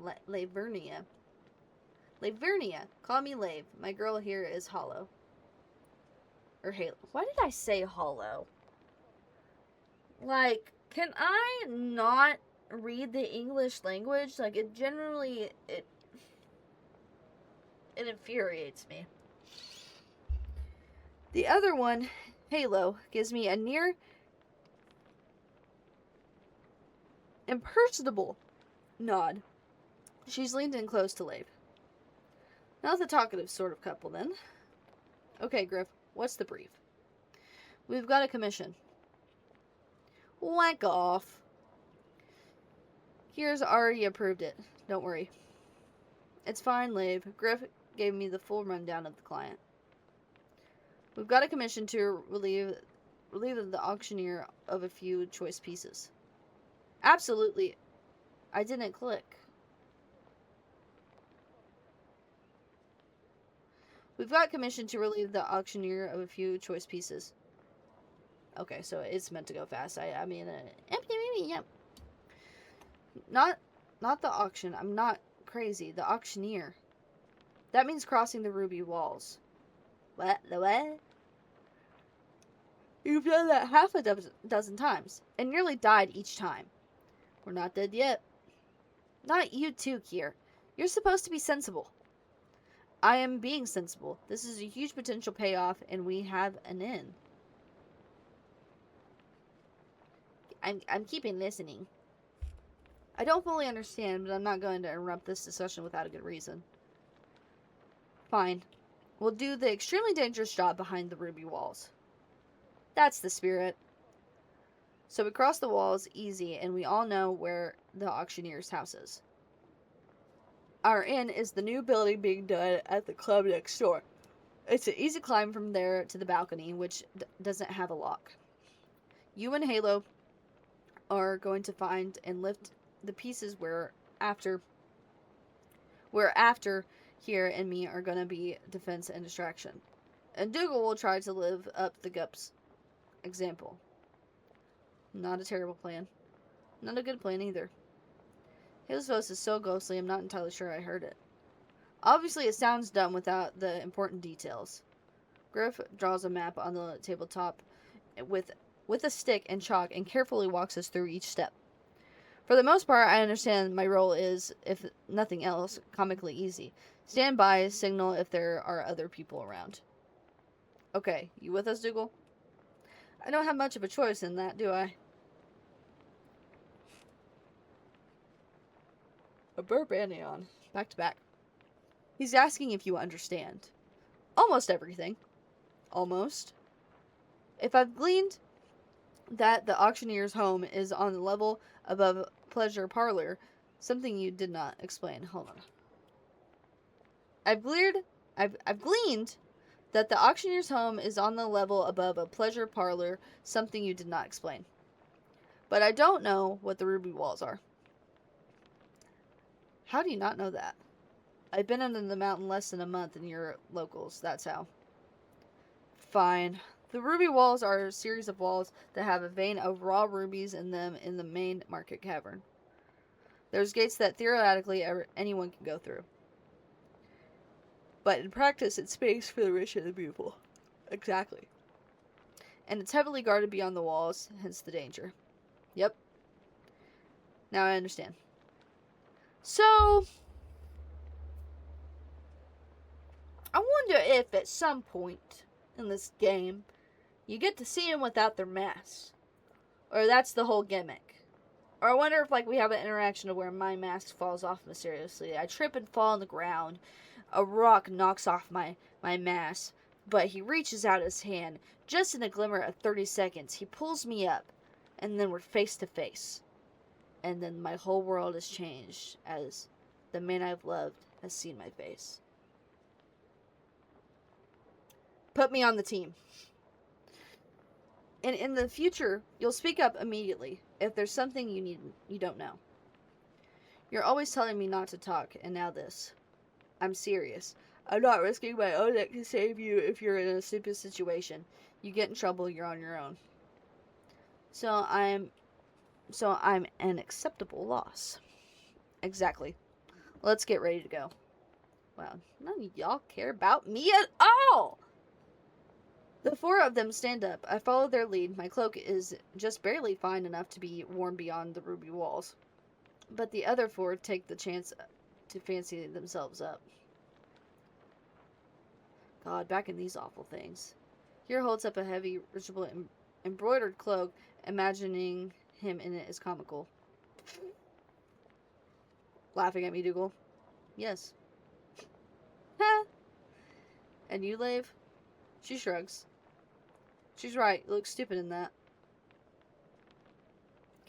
Lavernia. Call me Lave. My girl here is Hollow. Or Halo. Why did I say Hollow? Like, can I not read the English language? Like, it generally, it infuriates me. The other one, Halo, gives me a near impersonable nod. She's leaned in close to Labe. Not the talkative sort of couple, then. Okay, Griff, what's the brief? We've got a commission. Whack off. Here's already approved it. Don't worry. It's fine, Labe. Griff gave me the full rundown of the client. We've got a commission to relieve the auctioneer of a few choice pieces. Absolutely. I didn't click. We've got commission to relieve the auctioneer of a few choice pieces. Okay, so it's meant to go fast. I mean, yep. Not the auction. I'm not crazy. The auctioneer. That means crossing the ruby walls. What? The what? You've done that half a dozen times, and nearly died each time. We're not dead yet. Not you too, Kier. You're supposed to be sensible. I am being sensible. This is a huge potential payoff, and we have an in. I'm keeping listening. I don't fully understand, but I'm not going to interrupt this discussion without a good reason. Fine. We'll do the extremely dangerous job behind the ruby walls. That's the spirit. So we cross the walls easy, and we all know where the auctioneer's house is. Our inn is the new building being done at the club next door. It's an easy climb from there to the balcony, which doesn't have a lock. You and Halo are going to find and lift the pieces where after here and me are going to be defense and distraction. And Dougal will try to live up the Gup's example. Not a terrible plan. Not a good plan either. His voice is so ghostly, I'm not entirely sure I heard it. Obviously, it sounds dumb without the important details. Griff draws a map on the tabletop with a stick and chalk and carefully walks us through each step. For the most part, I understand my role is, if nothing else, comically easy. Stand by, signal if there are other people around. Okay, you with us, Dougal? I don't have much of a choice in that, do I? A burp and a yawn. Back to back. He's asking if you understand. Almost everything. Almost. If I've gleaned that the auctioneer's home is on the level above pleasure parlor, something you did not explain. Hold on. I've gleaned that the auctioneer's home is on the level above a pleasure parlor, something you did not explain. But I don't know what the ruby walls are. How do you not know that? I've been under the mountain less than a month and you're locals, that's how. Fine. The ruby walls are a series of walls that have a vein of raw rubies in them in the main market cavern. There's gates that theoretically anyone can go through. But in practice, it's space for the rich and the beautiful. Exactly. And it's heavily guarded beyond the walls, hence the danger. Yep. Now I understand. So, I wonder if at some point in this game, you get to see them without their masks. Or that's the whole gimmick. Or I wonder if we have an interaction where my mask falls off mysteriously. I trip and fall on the ground. A rock knocks off my mask. But he reaches out his hand. Just in a glimmer of 30 seconds, he pulls me up. And then we're face to face. And then my whole world has changed as the man I've loved has seen my face. Put me on the team. And in the future, you'll speak up immediately if there's something you don't know. You're always telling me not to talk, and now this. I'm serious. I'm not risking my own neck to save you if you're in a stupid situation. You get in trouble, you're on your own. So I'm an acceptable loss. Exactly. Let's get ready to go. Wow, none of y'all care about me at all! The four of them stand up. I follow their lead. My cloak is just barely fine enough to be worn beyond the ruby walls. But the other four take the chance to fancy themselves up. God, back in these awful things. Here holds up a heavy, ritual embroidered cloak. Imagining him in it is comical. Laughing at me, Dougal. Yes. Ha! And you, Lave? She shrugs. She's right. You look stupid in that.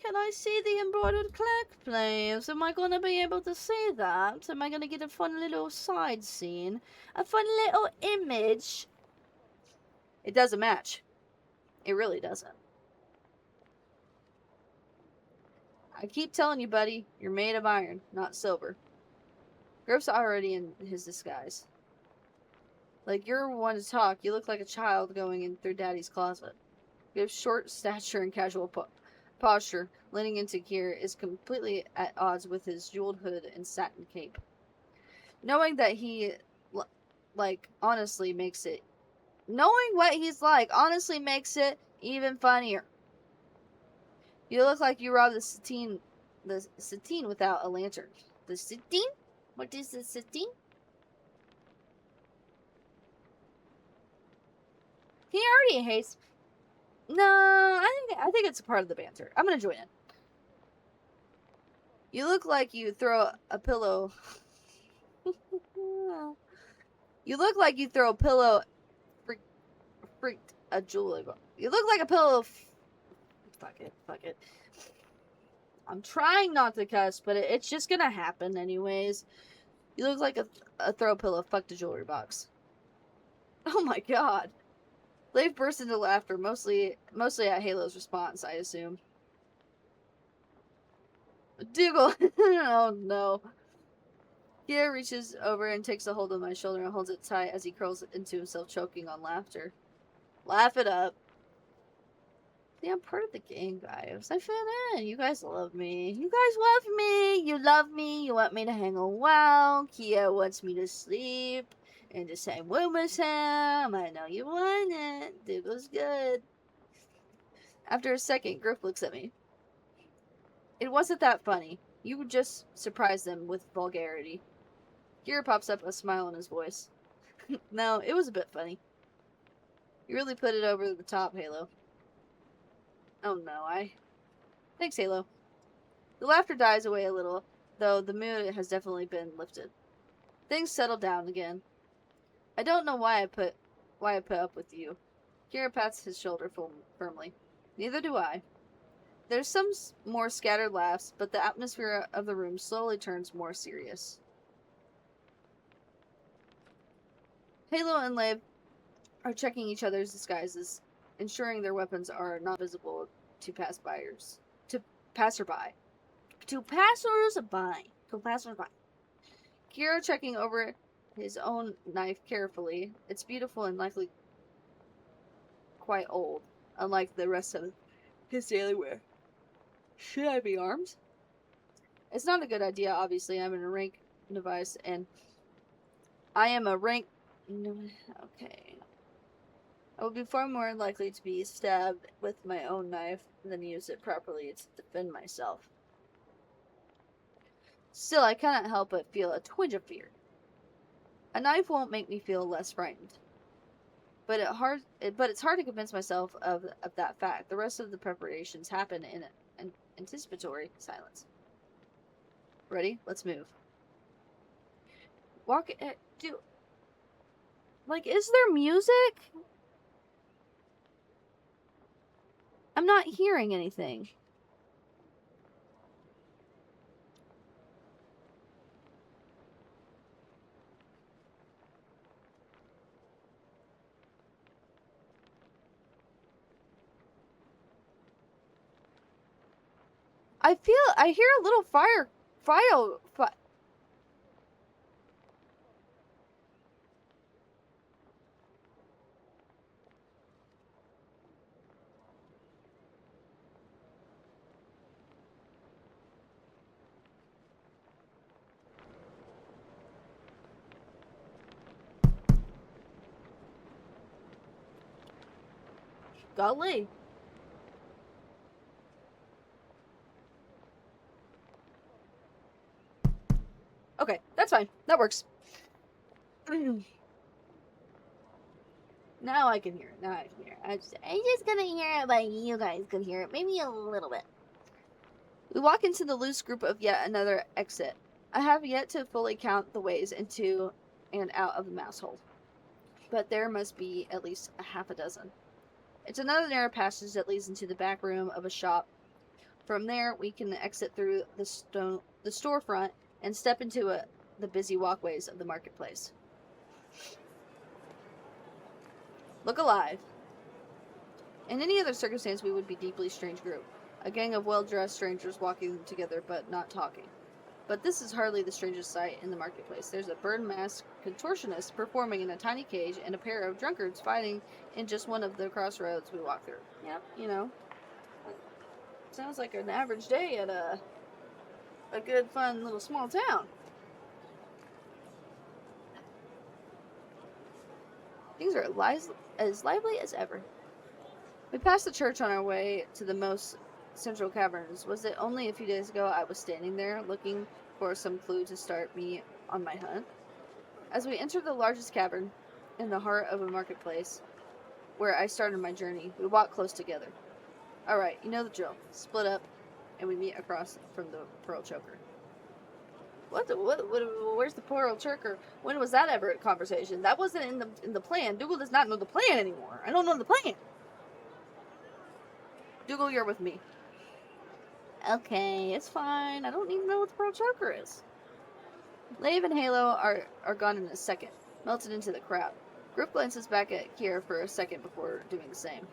Can I see the embroidered cloak, please? Am I going to be able to see that? Am I going to get a fun little side scene? A fun little image? It doesn't match. It really doesn't. I keep telling you, buddy, you're made of iron, not silver. Griff's already in his disguise. Like, you're one to talk. You look like a child going in through Daddy's closet. You have short stature and casual posture. Leaning into gear is completely at odds with his jeweled hood and satin cape. Knowing that honestly makes it... Knowing what he's like honestly makes it even funnier. You look like you robbed the Satine without a lantern. The Satine? What is the Satine? He already hates... No, I think it's a part of the banter. I'm gonna join in. You look like you throw a pillow... You look like you throw a pillow... Freaked a jewelry box. You look like a pillow... Fuck it. I'm trying not to cuss, but it's just gonna happen anyways. You look like a throw pillow fucked a jewelry box. Oh my god. Leif burst into laughter, mostly at Halo's response, I assume. Dougal! Oh no. Kier reaches over and takes a hold of my shoulder and holds it tight as he curls into himself, choking on laughter. Laugh it up. See, I'm part of the gang, guys. I fit in. You guys love me. You guys love me. You love me. You want me to hang a while. Kia wants me to sleep in the same room as him. I know you want it. Dougal's good. After a second, Griff looks at me. It wasn't that funny. You just surprised them with vulgarity. Kira pops up, a smile in his voice. No, it was a bit funny. You really put it over the top, Halo. Oh no, Thanks, Halo. The laughter dies away a little, though the mood has definitely been lifted. Things settle down again. I don't know why I put up with you. Kira pats his shoulder firmly. Neither do I. There's some more scattered laughs, but the atmosphere of the room slowly turns more serious. Halo and Leib are checking each other's disguises, ensuring their weapons are not visible to passersby. Kira checking over his own knife carefully. It's beautiful and likely quite old, unlike the rest of his daily wear. Should I be armed? It's not a good idea, obviously. I'm in a rank device, and I am a rank... Okay. I would be far more likely to be stabbed with my own knife than use it properly to defend myself. Still, I cannot help but feel a twinge of fear. A knife won't make me feel less frightened. But it's hard to convince myself of that fact. The rest of the preparations happen in an anticipatory silence. Ready? Let's move. Is there music? I'm not hearing anything. I hear a little fire. Golly. Okay, that's fine. That works. Now I can hear it. I'm just gonna hear it, but you guys can hear it. Maybe a little bit. We walk into the loose group of yet another exit. I have yet to fully count the ways into and out of the mouse hole, but there must be at least a half a dozen. It's another narrow passage that leads into the back room of a shop. From there, we can exit through the storefront and step into the busy walkways of the marketplace. Look alive. In any other circumstance, we would be a deeply strange group. A gang of well-dressed strangers walking together but not talking. But this is hardly the strangest sight in the marketplace. There's a bird-masked contortionist performing in a tiny cage and a pair of drunkards fighting in just one of the crossroads we walk through. Yep, you know. Sounds like an average day at a good, fun little small town. Things are as lively as ever. We passed the church on our way to the most central caverns. Was it only a few days ago I was standing there looking for some clue to start me on my hunt? As we entered the largest cavern in the heart of a marketplace where I started my journey, we walked close together. Alright, you know the drill. Split up, and we meet across from the Pearl Choker. Where's the Pearl Choker? When was that ever a conversation? That wasn't in the plan. Dougal does not know the plan anymore. I don't know the plan. Dougal, you're with me. Okay, it's fine. I don't even know what the Pearl Choker is. Lave and Halo are gone in a second, melted into the crowd. Group glances back at Kiera for a second before doing the same.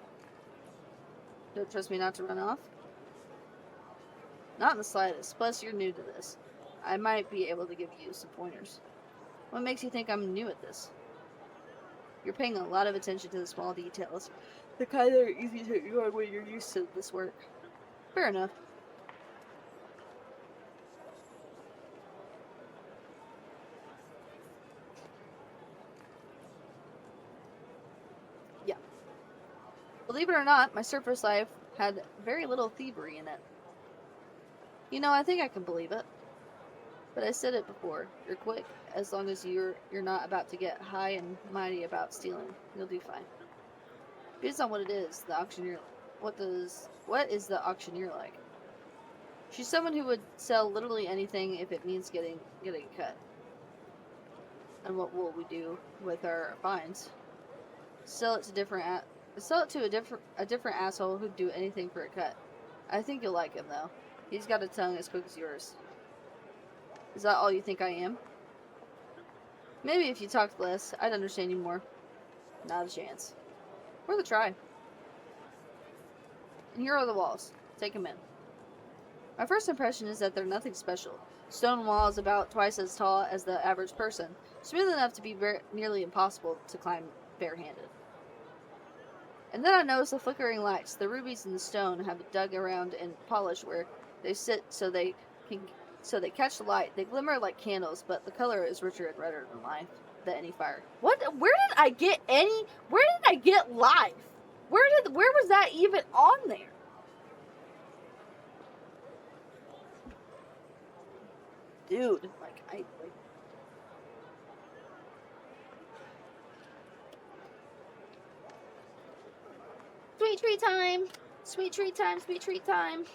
Don't trust me not to run off? Not in the slightest. Plus, you're new to this. I might be able to give you some pointers. What makes you think I'm new at this? You're paying a lot of attention to the small details. The kind that are easy to ignore when you're used to this work. Fair enough. Yeah. Believe it or not, my surface life had very little thievery in it. You know, I think I can believe it. But I said it before. You're quick. As long as you're not about to get high and mighty about stealing, you'll do fine. Based on what it is, the auctioneer. What is the auctioneer like? She's someone who would sell literally anything if it means getting cut. And what will we do with our finds? Sell it to a different asshole who'd do anything for a cut. I think you'll like him though. He's got a tongue as quick as yours. Is that all you think I am? Maybe if you talked less, I'd understand you more. Not a chance. Worth a try. And here are the walls. Take them in. My first impression is that they're nothing special. Stone walls about twice as tall as the average person, smooth enough to be nearly impossible to climb barehanded. And then I notice the flickering lights. The rubies in the stone have dug around and polished where they sit so they catch the light. They glimmer like candles, but the color is richer and redder than any fire. What? Where did I get life? Where was that even on there? Dude, sweet treat time. Sweet treat time, sweet treat time.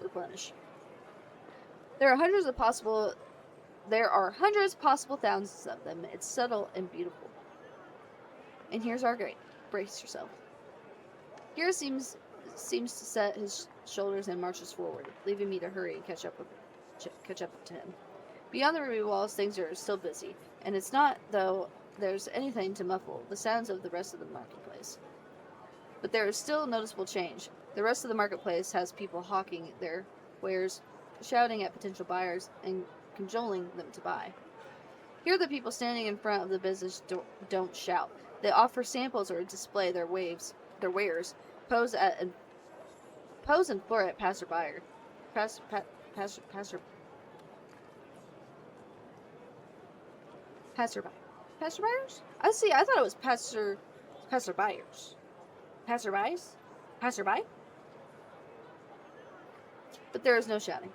Replenish. There are hundreds possible thousands of them. It's subtle and beautiful. And here's our great. Brace yourself. Kira seems to set his shoulders and marches forward, leaving me to hurry and catch up to him. Beyond the ruby walls, things are still busy, and it's not, though, there's anything to muffle the sounds of the rest of the marketplace. But there is still noticeable change. The rest of the marketplace has people hawking their wares, shouting at potential buyers, and cajoling them to buy. Here the people standing in front of the business don't shout. They offer samples or display their wares, pose and flirt at passerby. Passerbyers? I see. I thought it was passerbyers. Passerbys? Passerby? But there is no shouting.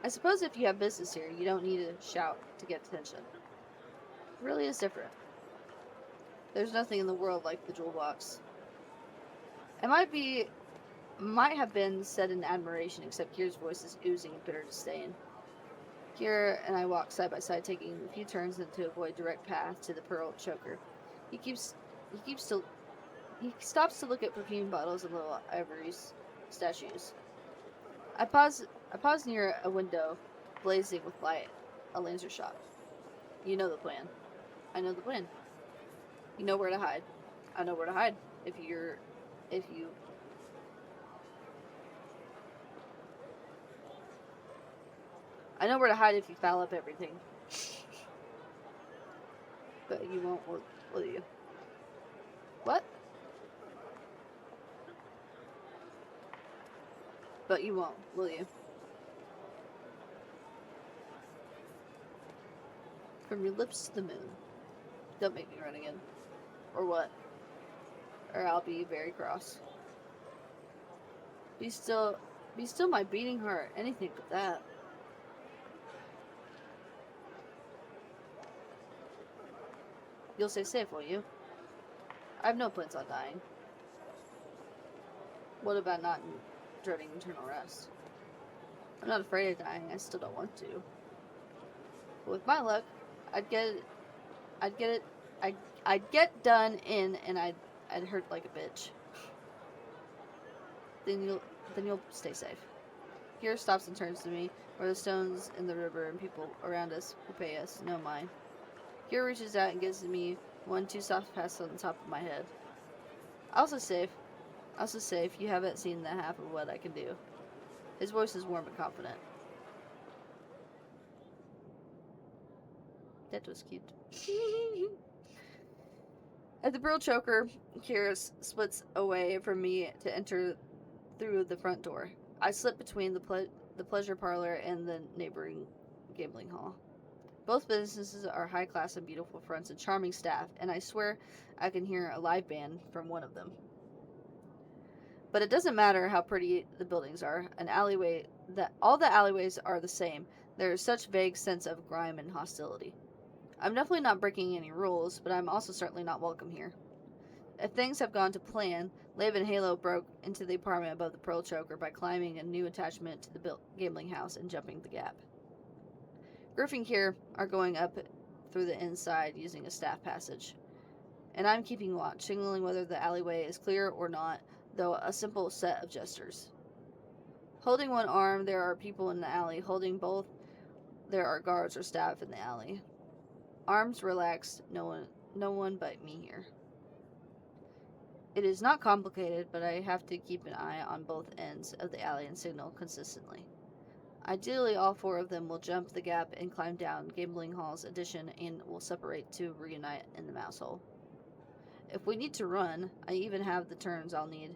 I suppose if you have business here, you don't need to shout to get attention. It really is different. There's nothing in the world like the jewel box. It might have been said in admiration, except Kira's voice is oozing bitter disdain. Kira and I walk side by side, taking a few turns to avoid direct path to the pearl choker. He stops to look at perfume bottles and little ivory statues. I pause near a window, blazing with light, a laser shot. You know the plan. I know the plan. You know where to hide. I know where to hide. If you I know where to hide if you foul up everything. But you won't, will you? What? But you won't, will you? From your lips to the moon. Don't make me run again. Or what? Or I'll be very cross. Be still my beating heart. Anything but that. You'll stay safe, won't you? I have no plans on dying. What about not dreading eternal rest? I'm not afraid of dying. I still don't want to. But with my luck, I'd get done in, and I'd hurt like a bitch. Then you'll stay safe. Kira stops and turns to me, where the stones in the river and people around us who pay us know mine. Kira reaches out and gives me 1-2 soft pats on the top of my head. Also safe. You haven't seen the half of what I can do. His voice is warm and confident. That was cute. At the Brill Choker, Kira splits away from me to enter through the front door. I slip between the pleasure parlor and the neighboring gambling hall. Both businesses are high class and beautiful fronts and charming staff, and I swear I can hear a live band from one of them. But it doesn't matter how pretty the buildings are. All the alleyways are the same. There is such vague sense of grime and hostility. I'm definitely not breaking any rules, but I'm also certainly not welcome here. If things have gone to plan, Laban Halo broke into the apartment above the Pearl Choker by climbing a new attachment to the gambling house and jumping the gap. Griffin here are going up through the inside using a staff passage. And I'm keeping watch, signaling whether the alleyway is clear or not, though a simple set of gestures. Holding one arm, there are people in the alley. Holding both, there are guards or staff in the alley. Arms relaxed, no one but me here. It is not complicated, but I have to keep an eye on both ends of the alley and signal consistently. Ideally, all four of them will jump the gap and climb down Gambling Hall's addition and will separate to reunite in the mouse hole. If we need to run, I even have the turns I'll need.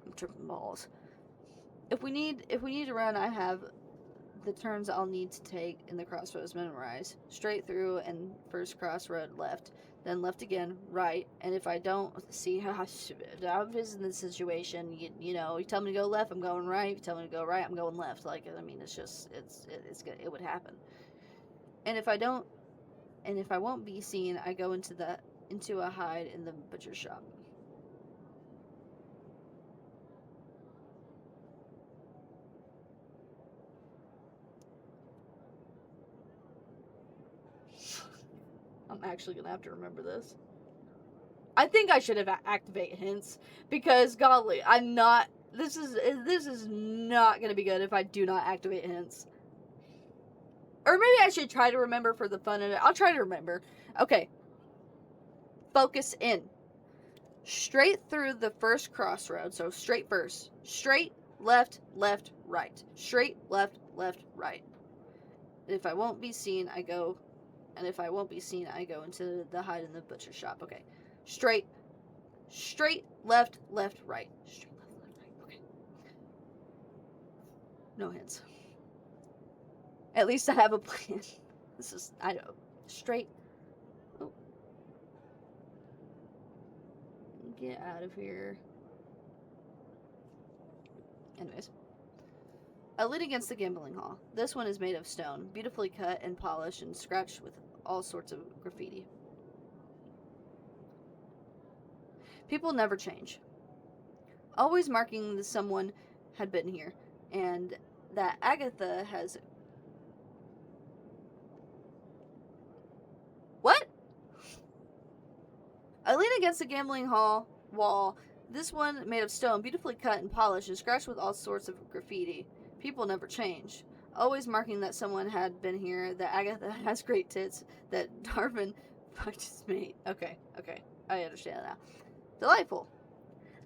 I'm tripping balls. If we need to run, I have the turns I'll need to take in the crossroads memorized. Straight through and first crossroad left, then left again, right, and if I don't see how I'm in the situation, you know, you tell me to go left, I'm going right. If you tell me to go right, I'm going left. Like, I mean, it's just, it would happen. And if I won't be seen, I go into a hide in the butcher shop. I'm actually gonna have to remember this. I think I should have activate hints because golly, I'm not. This is not gonna be good if I do not activate hints. Or maybe I should try to remember for the fun of it. I'll try to remember. Okay. Focus in. Straight through the first crossroad. So straight first. Straight, left, left, right. Straight, left, left, right. And if I won't be seen, I go into the hide in the butcher shop. Okay. Straight, left, left, right. Straight, left, left, right. Okay. No hints. At least I have a plan. I know. Straight. Oh. Get out of here. Anyways. I lean against the gambling hall. This one is made of stone, beautifully cut and polished and scratched with all sorts of graffiti. People never change. Always marking that someone had been here, and that Agatha has. What? I lean against the gambling hall wall. This one made of stone, beautifully cut and polished and scratched with all sorts of graffiti. People never change. Always marking that someone had been here, that Agatha has great tits, that Darvin fucked his mate. Okay, I understand now. Delightful.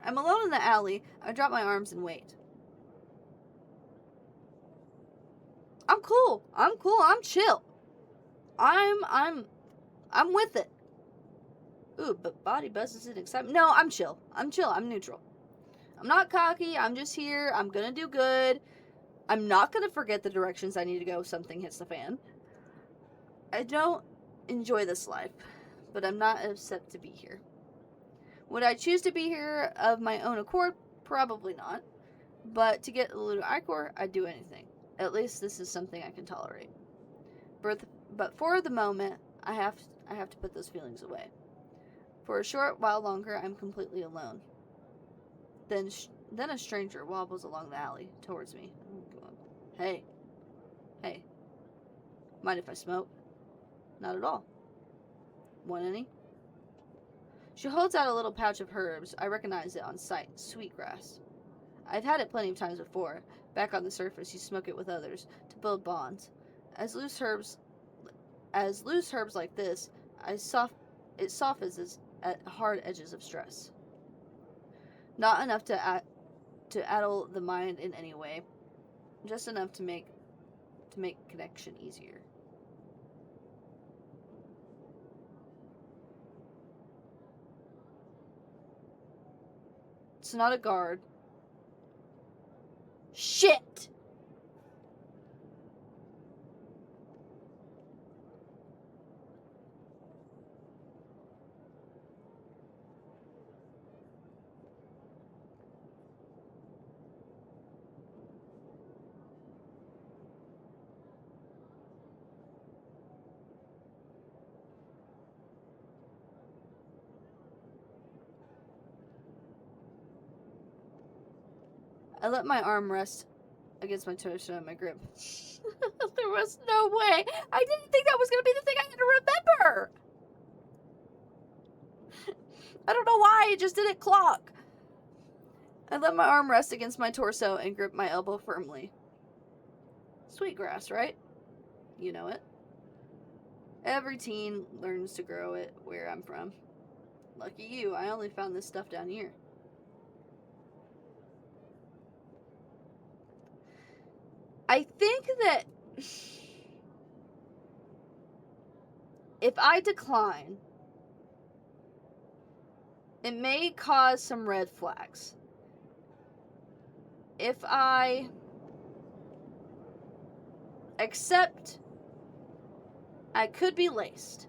I'm alone in the alley. I drop my arms and wait. I'm cool. I'm chill. I'm with it. Ooh, but body buzzes and excitement. No, I'm chill. I'm neutral. I'm not cocky. I'm just here. I'm gonna do good. I'm not gonna forget the directions I need to go if something hits the fan. I don't enjoy this life, but I'm not upset to be here. Would I choose to be here of my own accord? Probably not. But to get a little ichor, I'd do anything. At least this is something I can tolerate. But for the moment, I have to put those feelings away. For a short while longer, I'm completely alone. Then a stranger wobbles along the alley towards me. Hey. Mind if I smoke? Not at all. Want any? She holds out a little pouch of herbs. I recognize it on sight. Sweetgrass. I've had it plenty of times before. Back on the surface, you smoke it with others to build bonds. As loose herbs like this, it softens at hard edges of stress. Not enough to addle the mind in any way, just enough to make connection easier. It's not a guard. Shit! I let my arm rest against my torso and my grip. There was no way. I didn't think that was going to be the thing I had to remember. I don't know why. It just didn't clock. I let my arm rest against my torso and grip my elbow firmly. Sweetgrass, right? You know it. Every teen learns to grow it where I'm from. Lucky you, I only found this stuff down here. I think that if I decline, it may cause some red flags. If I accept, I could be laced.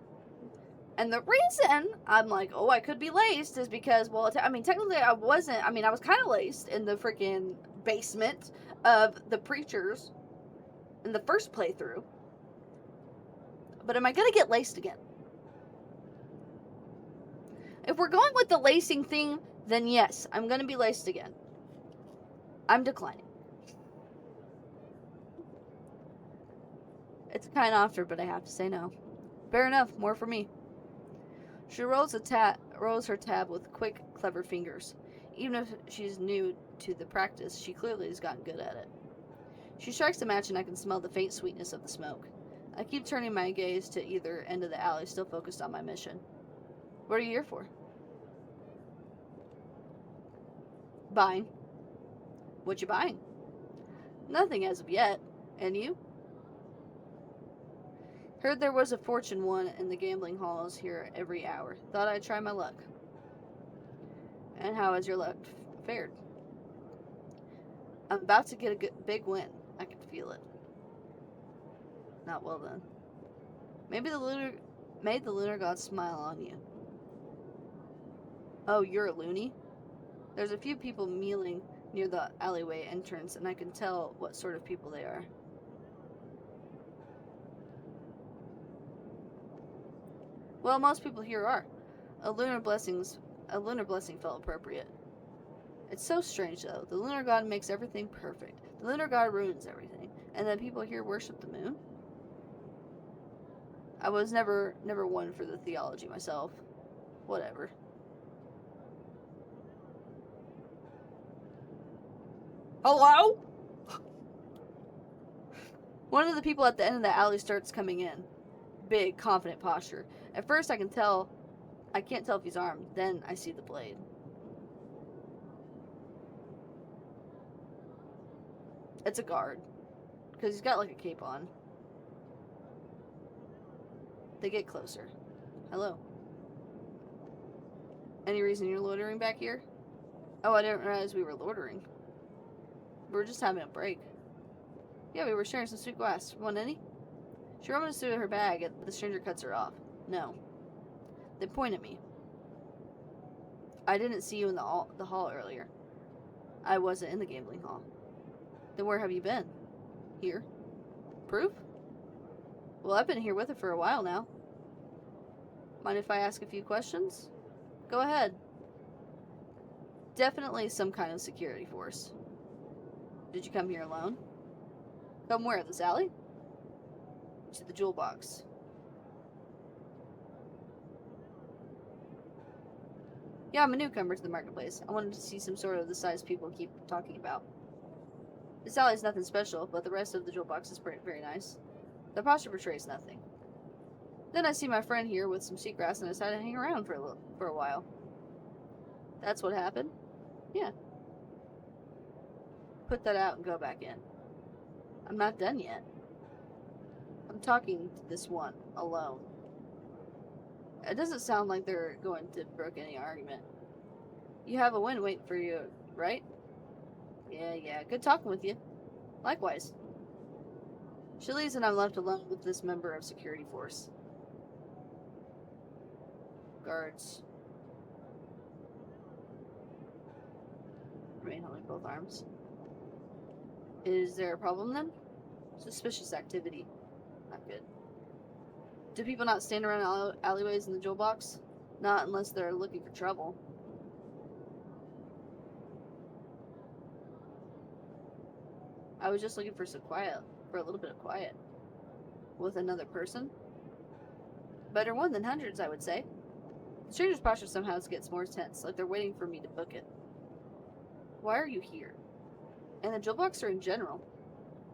And the reason I'm like, oh, I could be laced is because, well, technically I wasn't. I was kind of laced in the freaking basement of the preachers in the first playthrough. But am I going to get laced again? If we're going with the lacing thing, then yes, I'm going to be laced again. I'm declining. It's a kind offer, but I have to say no. Fair enough, more for me. She rolls her tab with quick, clever fingers. Even if she's new to the practice, she clearly has gotten good at it. She strikes a match and I can smell the faint sweetness of the smoke. I keep turning my gaze to either end of the alley, still focused on my mission. What are you here for? Buying. What you buying? Nothing as of yet. And you? Heard there was a fortune won in the gambling halls here every hour. Thought I'd try my luck. And how has your luck fared? I'm about to get a big win. I can feel it. Not well then. Maybe made the lunar god smile on you. Oh, you're a loony? There's a few people kneeling near the alleyway entrance, and I can tell what sort of people they are. Well, most people here are. A lunar blessing felt appropriate. It's so strange, though. The lunar god makes everything perfect. The lunar god ruins everything. And then people here worship the moon? I was never one for the theology myself. Whatever. Hello? One of the people at the end of the alley starts coming in. Big, confident posture. At first I can't tell if he's armed. Then I see the blade. It's a guard. Because he's got like a cape on. They get closer. Hello. Any reason you're loitering back here? Oh, I didn't realize we were loitering. We were just having a break. Yeah, we were sharing some sweet glass. Want any? She rumbles through her bag, but the stranger cuts her off. No. They point at me. I didn't see you in the hall earlier. I wasn't in the gambling hall. Then where have you been? Here. Proof? Well, I've been here with her for a while now. Mind if I ask a few questions? Go ahead. Definitely some kind of security force. Did you come here alone? Come where? This alley? To the jewel box. Yeah, I'm a newcomer to the marketplace. I wanted to see some sort of the size people keep talking about. This alley is nothing special, but the rest of the jewel box is very nice. The posture portrays nothing. Then I see my friend here with some seagrass and I decided to hang around for a while. That's what happened? Yeah. Put that out and go back in. I'm not done yet. I'm talking to this one, alone. It doesn't sound like they're going to brook any argument. You have a win waiting for you, right? Yeah. Good talking with you. Likewise. She leaves and I'm left alone with this member of security force. Guards. Remain holding both arms. Is there a problem then? Suspicious activity. Not good. Do people not stand around alleyways in the jewel box? Not unless they're looking for trouble. I was just looking for a little bit of quiet. With another person? Better one than hundreds, I would say. The stranger's posture somehow gets more tense, like they're waiting for me to book it. Why are you here? And the jewel box or in general?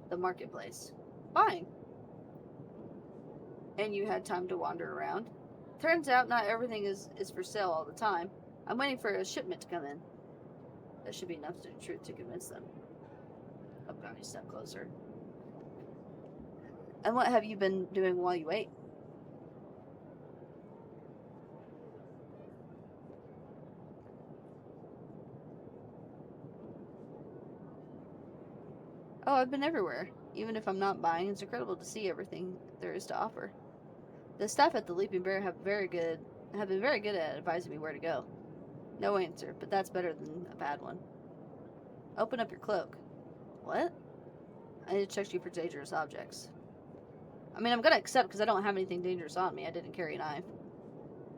The marketplace. Buying. And you had time to wander around? Turns out not everything is for sale all the time. I'm waiting for a shipment to come in. That should be enough truth to convince them. Oh god, you step closer. And what have you been doing while you wait? Oh, I've been everywhere. Even if I'm not buying, it's incredible to see everything there is to offer. The staff at the Leaping Bear have been very good at advising me where to go. No answer, but that's better than a bad one. Open up your cloak. What? I need to check you for dangerous objects. I mean, I'm gonna accept because I don't have anything dangerous on me. I didn't carry a knife.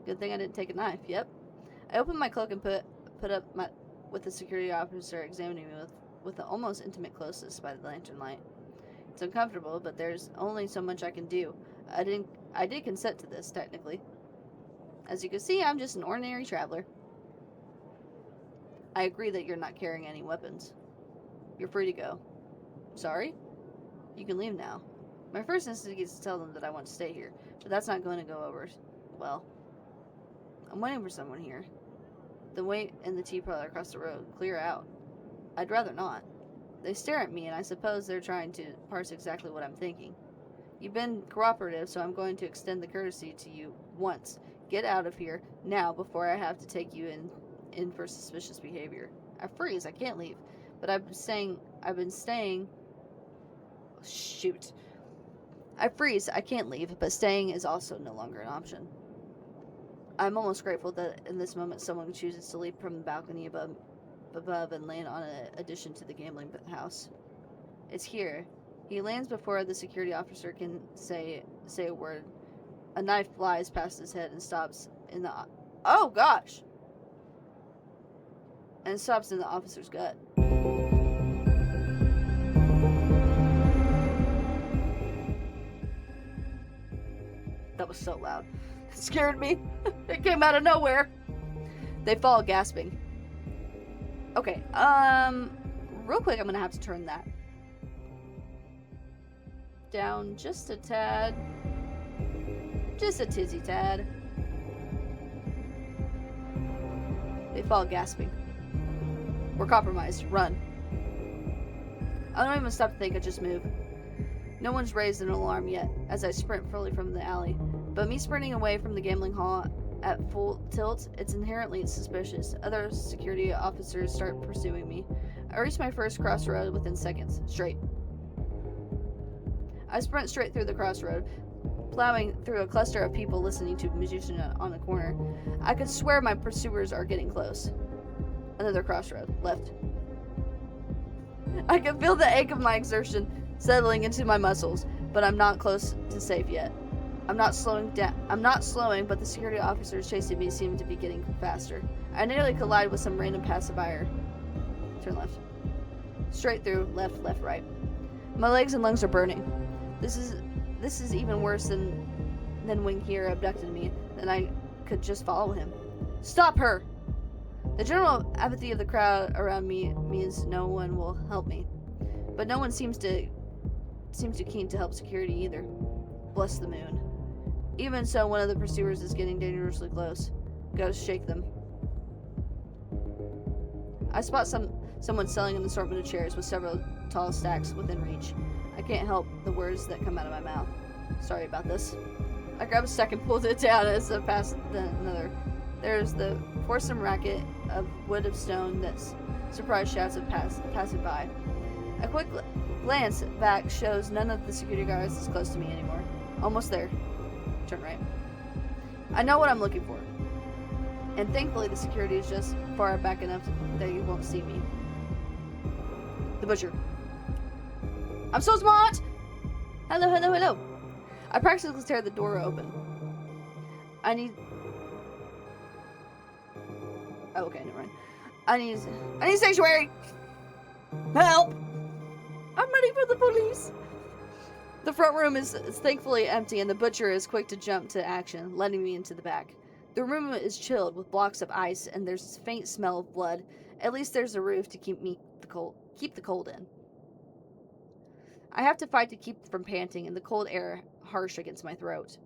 Good thing I didn't take a knife. Yep. I opened my cloak and put up with the security officer examining me with an almost intimate closeness by the lantern light. It's uncomfortable, but there's only so much I can do. I did consent to this, technically. As you can see, I'm just an ordinary traveler. I agree that you're not carrying any weapons. You're free to go. Sorry? You can leave now. My first instinct is to tell them that I want to stay here, but that's not going to go over well. I'm waiting for someone here. The wait in the tea parlor across the road. Clear out. I'd rather not. They stare at me, and I suppose they're trying to parse exactly what I'm thinking. You've been cooperative, so I'm going to extend the courtesy to you once. Get out of here now before I have to take you in for suspicious behavior. I freeze. I can't leave. But I've been staying. Shoot. I freeze. I can't leave, but staying is also no longer an option. I'm almost grateful that in this moment someone chooses to leap from the balcony above above and land on an addition to the gambling house. It's here. He lands before the security officer can say a word. A knife flies past his head and stops in the... Oh, gosh! And stops in the officer's gut. That was so loud. It scared me. It came out of nowhere. They fall gasping. Okay, real quick, I'm gonna have to turn that down just a tad. Just a tizzy tad. They fall gasping. We're compromised. Run. I don't even stop to think, I just move. No one's raised an alarm yet as I sprint fully from the alley. But me sprinting away from the gambling hall at full tilt, it's inherently suspicious. Other security officers start pursuing me. I reach my first crossroad within seconds. Straight. I sprint straight through the crossroad, plowing through a cluster of people listening to a musician on the corner. I could swear my pursuers are getting close. Another crossroad. Left. I can feel the ache of my exertion settling into my muscles, but I'm not close to safe yet. I'm not slowing, but the security officers chasing me seem to be getting faster. I nearly collide with some random passerby. Turn left. Straight through, left, right. My legs and lungs are burning. This is even worse than when Kira abducted me. Then I could just follow him. Stop her! The general apathy of the crowd around me means no one will help me. But no one seems too keen to help security either. Bless the moon. Even so, one of the pursuers is getting dangerously close. Gotta shake them. I spot someone selling an assortment of chairs with several tall stacks within reach. I can't help the words that come out of my mouth. Sorry about this. I grab a stack and pull it down as I pass another. There's the foursome racket of wood of stone that surprise shouts of passing by. A quick glance back shows none of the security guards is close to me anymore. Almost there. Turn right. I know what I'm looking for. And thankfully the security is just far back enough that you won't see me. The butcher. I'm so smart! Hello. I practically tear the door open. I need... Oh, okay, never mind. I need sanctuary! Help! I'm ready for the police! The front room is thankfully empty, and the butcher is quick to jump to action, letting me into the back. The room is chilled with blocks of ice, and there's a faint smell of blood. At least there's a roof to keep the cold in. I have to fight to keep from panting, and the cold air harsh against my throat.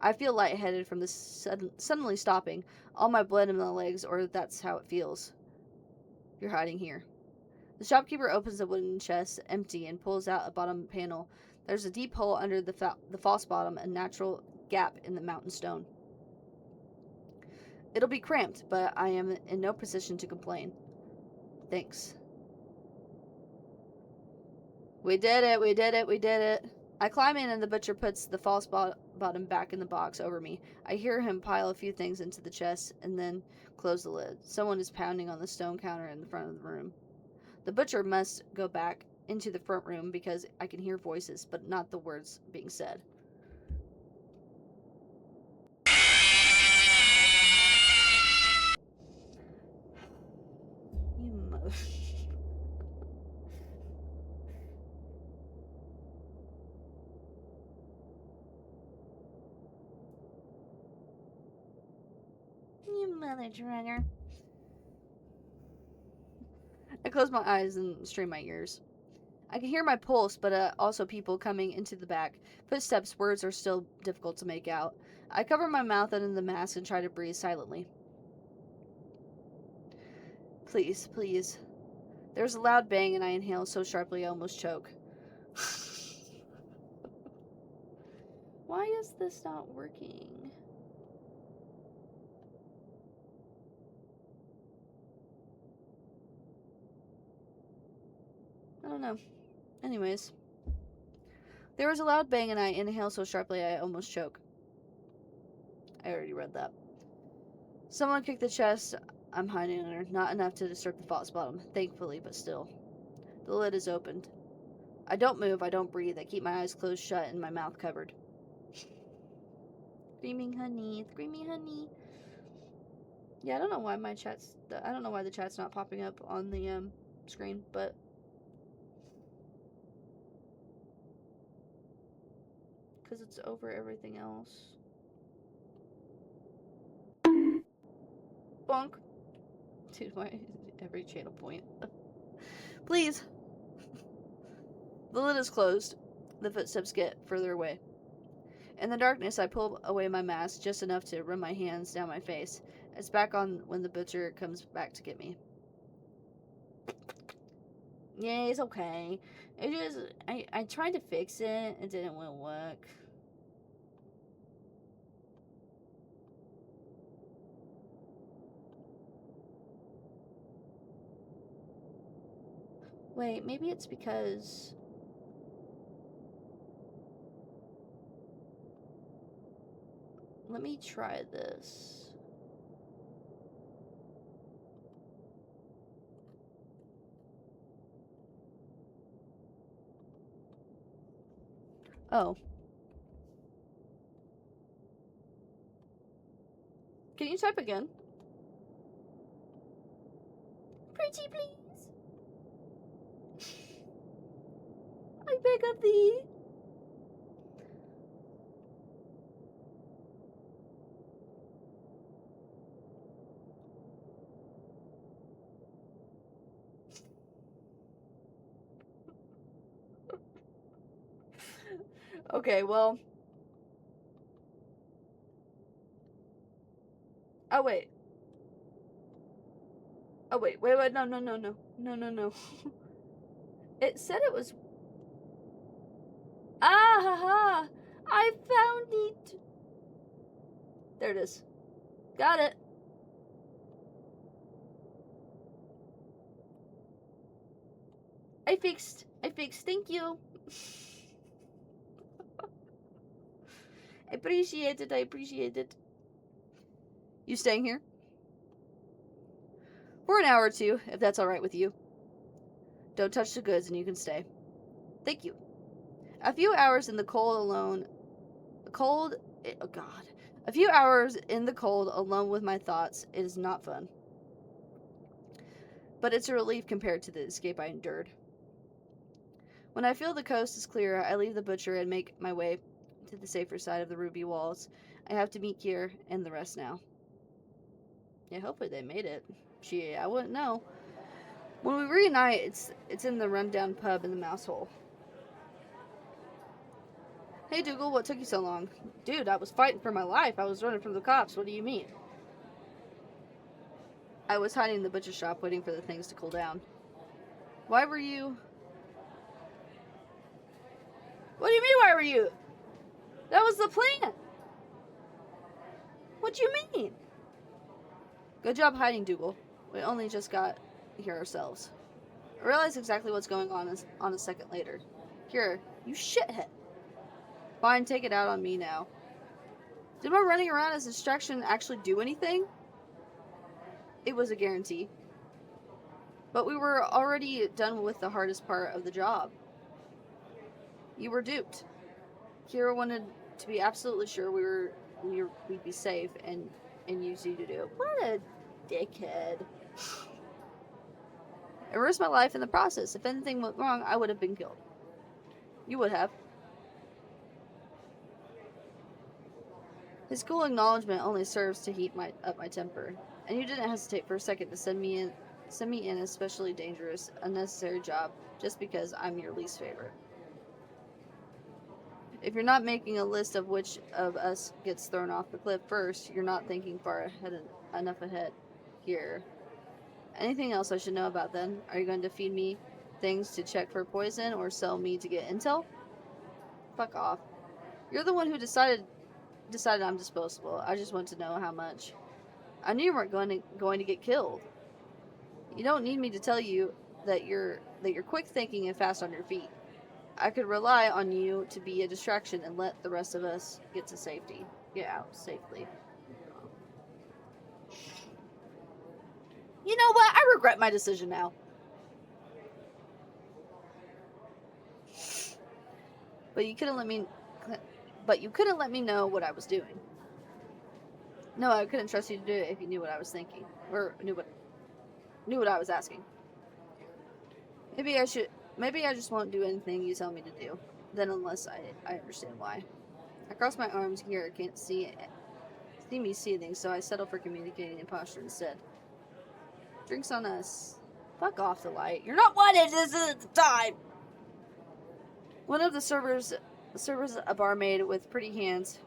I feel lightheaded from this suddenly stopping, all my blood in my legs, or that's how it feels. You're hiding here. The shopkeeper opens a wooden chest, empty, and pulls out a bottom panel. There's a deep hole under the false bottom, a natural gap in the mountain stone. It'll be cramped, but I am in no position to complain. Thanks. We did it. I climb in and the butcher puts the false bottom back in the box over me. I hear him pile a few things into the chest and then close the lid. Someone is pounding on the stone counter in the front of the room. The butcher must go back into the front room because I can hear voices, but not the words being said. You mother... You mother drugger. I close my eyes and strain my ears. I can hear my pulse, but also people coming into the back. Footsteps, words are still difficult to make out. I cover my mouth under the mask and try to breathe silently. Please. There's a loud bang and I inhale so sharply I almost choke. Why is this not working? I don't know. Anyways. There was a loud bang and I inhale so sharply I almost choke. I already read that. Someone kicked the chest I'm hiding under. Not enough to disturb the false bottom, thankfully, but still. The lid is opened. I don't move, I don't breathe. I keep my eyes closed shut and my mouth covered. Screaming honey, screaming honey. Yeah, I don't know why I don't know why the chat's not popping up on the screen, but because it's over everything else. Bonk. Dude, why every channel point? Please. The lid is closed. The footsteps get further away. In the darkness, I pull away my mask just enough to run my hands down my face. It's back on when the butcher comes back to get me. Yeah, it's okay. It just, I tried to fix it. It didn't want to work. Wait, maybe it's because... Let me try this. Oh. Can you type again? Pretty please. I beg of thee. Okay, well. Oh, wait. Oh, wait, no. It said it was... Ah, ha, ha. I found it. There it is. Got it. I fixed. Thank you. I appreciate it. You staying here? For an hour or two, if that's alright with you. Don't touch the goods and you can stay. Thank you. A few hours in the cold alone... Oh God. A few hours in the cold alone with my thoughts. It is not fun. But it's a relief compared to the escape I endured. When I feel the coast is clear, I leave the butcher and make my way to the safer side of the ruby walls. I have to meet Kier and the rest now. Yeah, hopefully they made it. Gee, I wouldn't know. When we reunite, it's in the rundown pub in the mouse hole. Hey Dougal, what took you so long? Dude, I was fighting for my life. I was running from the cops. What do you mean? I was hiding in the butcher shop waiting for the things to cool down. Why were you... What do you mean, why were you? That was the plan. What do you mean? Good job hiding, Dougal. We only just got here ourselves. I realize exactly what's going on a second later. Here, you shithead. Fine, take it out on me now. Did my running around as a distraction actually do anything? It was a guarantee. But we were already done with the hardest part of the job. You were duped. Kira wanted to be absolutely sure we'd be safe and use you to do it. What a dickhead. I risked my life in the process. If anything went wrong, I would have been killed. You would have. His cool acknowledgement only serves to heat up my temper. And you didn't hesitate for a second to send me in a especially dangerous, unnecessary job just because I'm your least favorite. If you're not making a list of which of us gets thrown off the cliff first, you're not thinking enough ahead here. Anything else I should know about then? Are you going to feed me things to check for poison or sell me to get intel? Fuck off. You're the one who decided I'm disposable. I just want to know how much. I knew you weren't going to get killed. You don't need me to tell you that you're quick thinking and fast on your feet. I could rely on you to be a distraction and let the rest of us get out safely. regret my decision now. But you couldn't let me know what I was doing. No, I couldn't trust you to do it if you knew what I was thinking. Or knew what I was asking. Maybe I just won't do anything you tell me to do. Then unless I understand why. I cross my arms here, can't see me seething, so I settle for communicating in posture instead. Drinks on us. Fuck off, the light. You're not wanted, this is the time! One of the servers, a barmaid with pretty hands.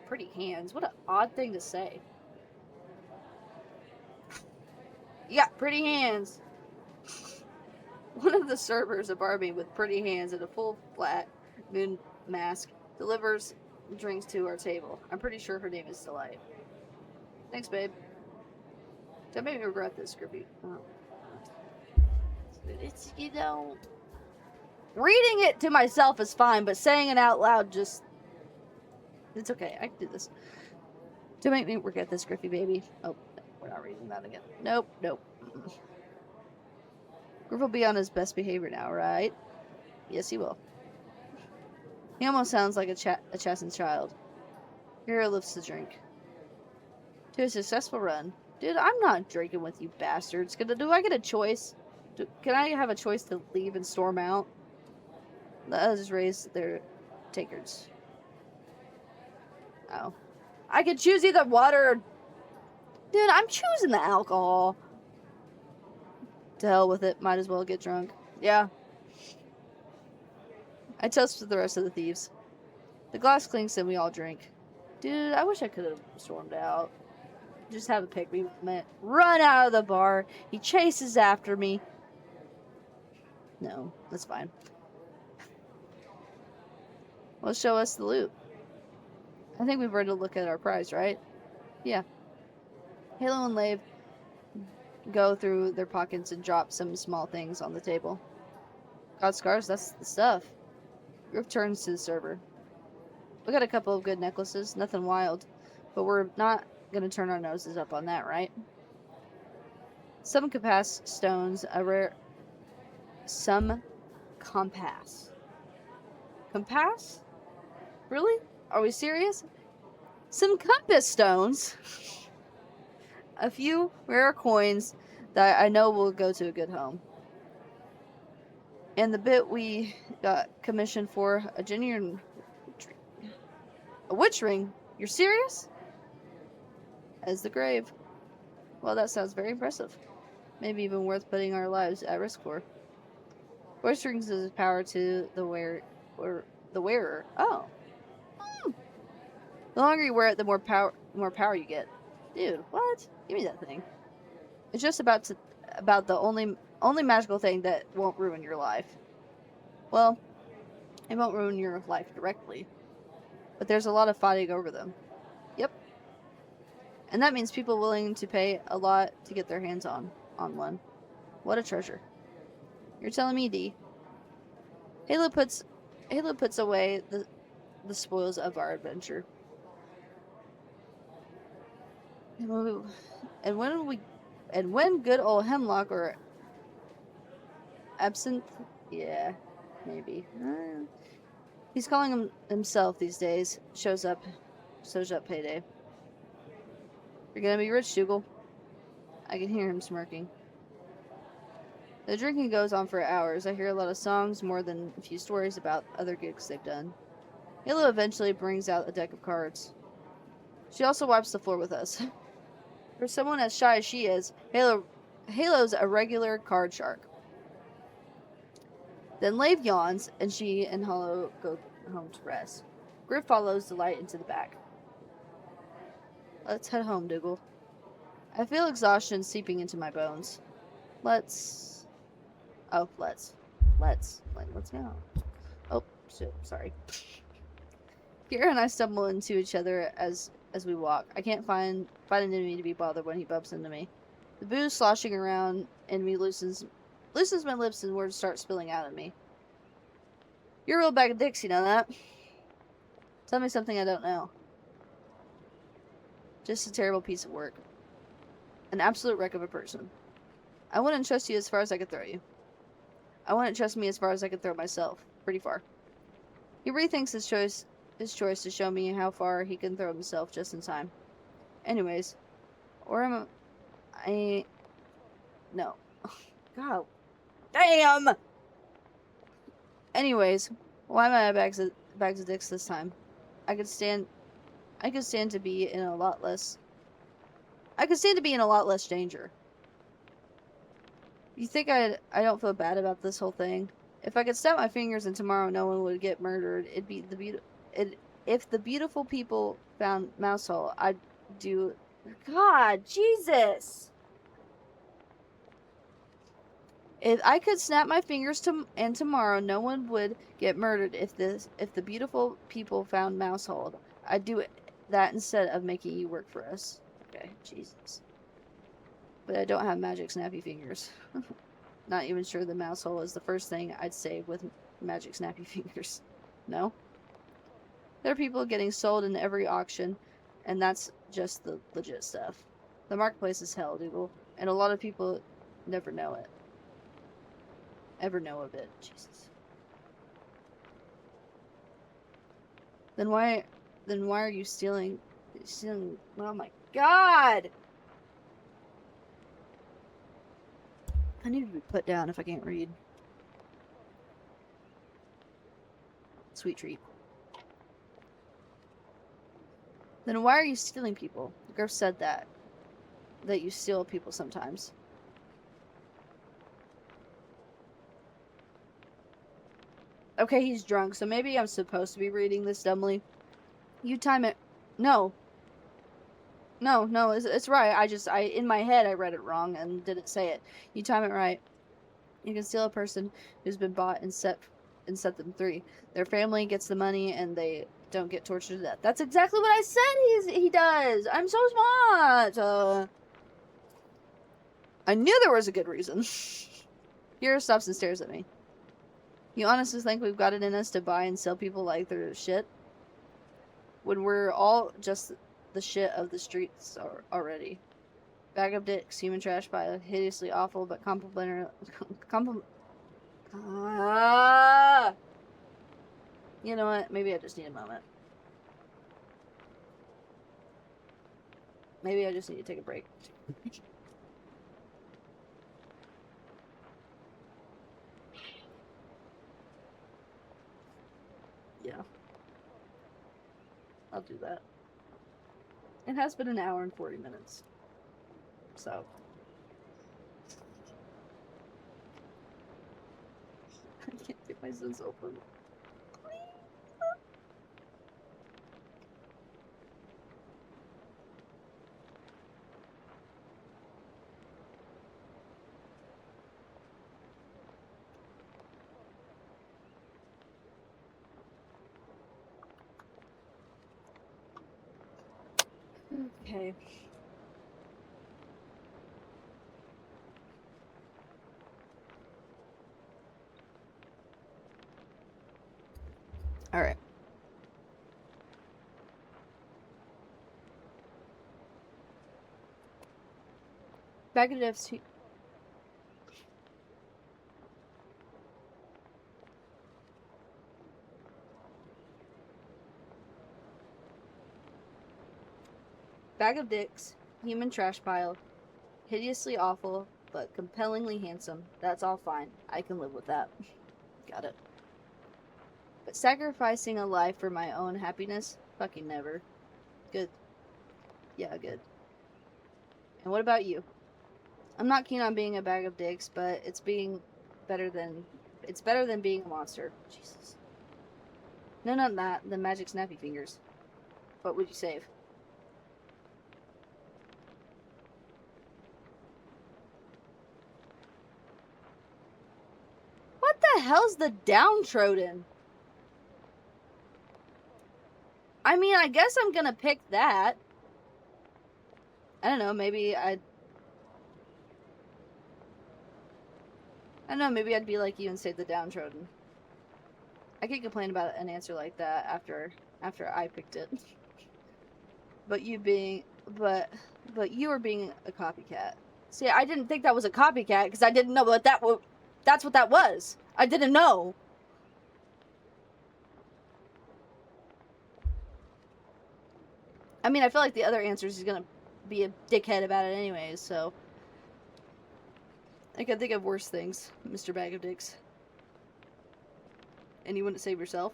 Pretty hands? What an odd thing to say. You got pretty hands. One of the servers, a barmaid with pretty hands and a full flat moon mask, delivers drinks to our table. I'm pretty sure her name is Delight. Thanks, babe. Don't make me regret this, Grippy. Oh. It's, you know... Reading it to myself is fine, but saying it out loud just... It's okay, I can do this. Don't make me regret this, Griffy baby. Oh, we're not reading that again. Nope. Griff will be on his best behavior now, right? Yes, he will. He almost sounds like a chastened child. Hero lifts the drink. To a successful run. Dude, I'm not drinking with you bastards. Do I get a choice? Can I have a choice to leave and storm out? The others raise their takards. Oh. I could choose either water or... Dude, I'm choosing the alcohol. To hell with it. Might as well get drunk. Yeah. I toast with the rest of the thieves. The glass clinks and we all drink. Dude, I wish I could have stormed out. Just have a pick me run out of the bar. He chases after me. No, that's fine. Well, show us the loot. I think we've already looked at our prize, right? Yeah. Halo and Lave go through their pockets and drop some small things on the table. Got scars, that's the stuff. Griff turns to the server. We got a couple of good necklaces, nothing wild, but we're not gonna turn our noses up on that, right? Some compass stones, some compass. Compass? Really? Are we serious? Some compass stones. A few rare coins that I know will go to a good home. And the bit we got commissioned for, a genuine... A witch ring? You're serious? As the grave. Well, that sounds very impressive. Maybe even worth putting our lives at risk for. Witch rings is power to the wearer. Oh. The longer you wear it, the more power you get. Dude, what? Give me that thing. It's just about the only magical thing that won't ruin your life. Well, it won't ruin your life directly, but there's a lot of fighting over them. Yep. And that means people willing to pay a lot to get their hands on one. What a treasure. You're telling me, D. Halo puts away the spoils of our adventure. And when good old Hemlock or Absinthe, yeah, maybe. He's calling himself these days. Shows up payday. You're gonna be rich, Dougal. I can hear him smirking. The drinking goes on for hours. I hear a lot of songs, more than a few stories about other gigs they've done. Halo eventually brings out a deck of cards. She also wipes the floor with us. For someone as shy as she is, Halo's a regular card shark. Then Lave yawns, and she and Hollow go home to rest. Griff follows Delight into the back. Let's head home, Dougal. I feel exhaustion seeping into my bones. Let's go. Oh, shit, sorry. Kira and I stumble into each other as we walk. I can't find an enemy to be bothered when he bumps into me. The booze sloshing around in me loosens my lips and words start spilling out of me. You're a real bag of dicks, you know that? Tell me something I don't know. Just a terrible piece of work. An absolute wreck of a person. I wouldn't trust you as far as I could throw you. I wouldn't trust me as far as I could throw myself. Pretty far. He rethinks his choice to show me how far he can throw himself just in time. Anyways, or am I... No. God damn! Anyways, why am I at bags of dicks this time? I could stand to be in a lot less danger. You think I don't feel bad about this whole thing? If I could snap my fingers and tomorrow no one would get murdered, if the beautiful people found Mousehole, I'd do. God, Jesus! If I could snap my fingers and tomorrow no one would get murdered if the beautiful people found Mousehole, I'd do that instead of making you work for us. Okay, Jesus. But I don't have magic snappy fingers. Not even sure the Mousehole is the first thing I'd save with magic snappy fingers. No? There are people getting sold in every auction, and that's just the legit stuff. The marketplace is hell, Dougal, and a lot of people never know it. Ever know of it. Jesus. Then why are you stealing? Oh my God! I need to be put down if I can't read. Sweet treat. Then why are you stealing people? Griff said that you steal people sometimes. Okay, he's drunk, so maybe I'm supposed to be reading this dumbly. You time it. No. No, it's right. In my head, I read it wrong and didn't say it. You time it right. You can steal a person who's been bought and set them free. Their family gets the money and they don't get tortured to death. That's exactly what I said he does. I'm so smart. I knew there was a good reason. Kira stops and stares at me. You honestly think we've got it in us to buy and sell people like they're shit? When we're all just the shit of the streets already. Bag of dicks, human trash pile, hideously awful but complimentary. You know what? Maybe I just need a moment. Maybe I just need to take a break. Yeah. I'll do that. It has been an hour and 40 minutes. So. I can't get my sense open. Okay. Alright. Bag of dicks. Bag of dicks. Human trash pile. Hideously awful, but compellingly handsome. That's all fine. I can live with that. Got it. But sacrificing a life for my own happiness? Fucking never. Good. Yeah, good. And what about you? I'm not keen on being a bag of dicks, but it's better than being a monster. Jesus. No, not that. The magic snappy fingers. What would you save? What the hell's the downtrodden? I mean, I guess I'm gonna pick that. I don't know, maybe I'd be like you and say the downtrodden. I can't complain about an answer like that after I picked it. But you were being a copycat. See, I didn't think that was a copycat because I didn't know what that's what that was. I didn't know. I mean, I feel like the other answers he's gonna be a dickhead about it anyways, so. I can think of worse things, Mr. Bag of Dicks. And you wouldn't save yourself?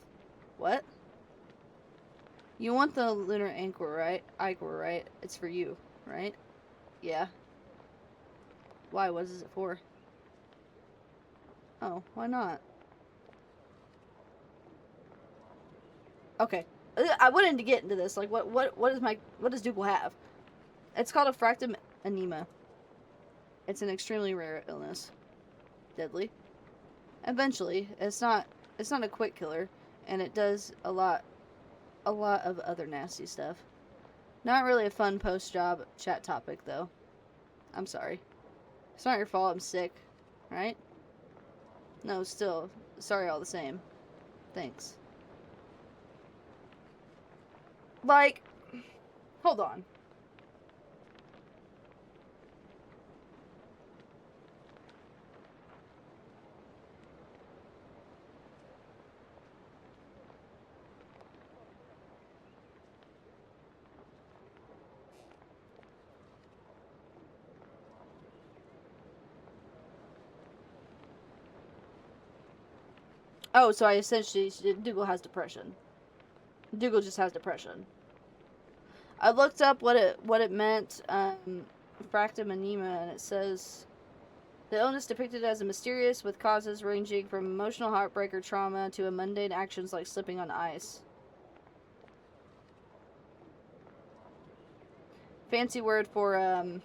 What? You want the lunar anchor, right? Ichor, right? It's for you, right? Yeah. Why? What is it for? Oh, why not? Okay. I wanted to get into this. Like, what does Dougal have? It's called a fractum anema. It's an extremely rare illness. Deadly. Eventually, it's not a quick killer, and it does a lot of other nasty stuff. Not really a fun post-job chat topic, though. I'm sorry. It's not your fault I'm sick, right? No, still, sorry all the same. Thanks. Like, hold on. Oh, so I essentially, Dougal has depression. Dougal just has depression. I looked up what it meant, fractum anema, and it says the illness depicted as a mysterious with causes ranging from emotional heartbreak or trauma to mundane actions like slipping on ice. Fancy word for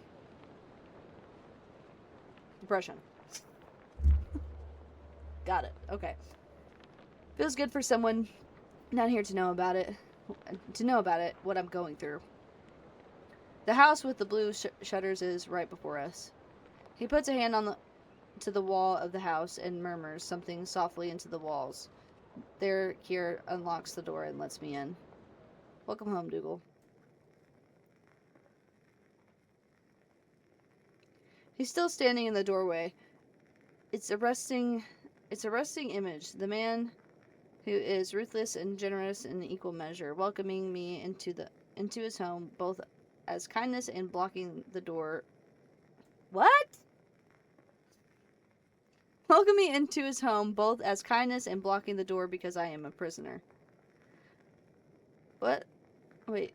depression. Got it. Okay. Feels good for someone not here to know about it. What I'm going through. The house with the blue shutters is right before us. He puts a hand to the wall of the house and murmurs something softly into the walls. There, Kier unlocks the door and lets me in. Welcome home, Dougal. He's still standing in the doorway. It's a resting image. The man who is ruthless and generous in equal measure, welcoming me into his home both as kindness and blocking the door. What? Welcome me into his home both as kindness and blocking the door because I am a prisoner. What? Wait.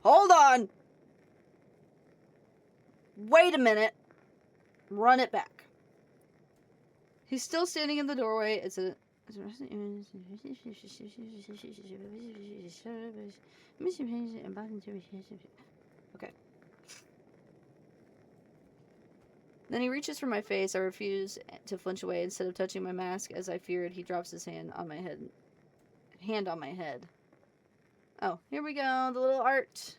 Hold on! Wait a minute. Run it back. He's still standing in the doorway. It's a. Okay. Then he reaches for my face. I refuse to flinch away. Instead of touching my mask as I feared, he drops his hand on my head. Oh, here we go. The little art.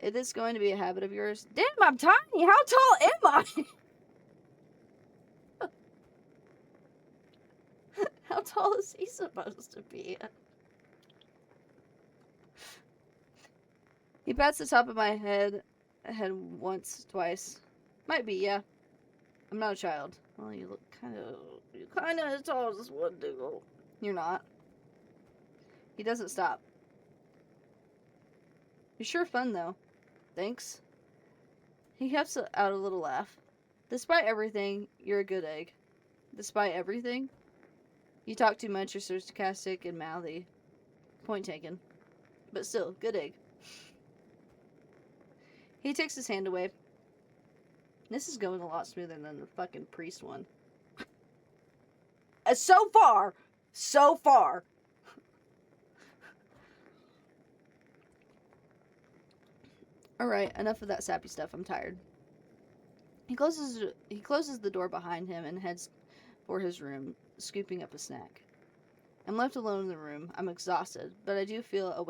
Is this going to be a habit of yours? Damn, I'm tiny. How tall am I? How tall is he supposed to be? He pats the top of my head once, twice. Might be, yeah. I'm not a child. Well, you look kind of as tall as this one, Dougal. You're not. He doesn't stop. You're sure fun, though. Thanks. He huffs out a little laugh. Despite everything, you're a good egg. Despite everything? You talk too much, you're sarcastic and mouthy. Point taken. But still, good egg. He takes his hand away. This is going a lot smoother than the fucking priest one. So far! So far! Alright, enough of that sappy stuff. I'm tired. He closes the door behind him and heads for his room, scooping up a snack. I'm left alone in the room. I'm exhausted, but I do feel a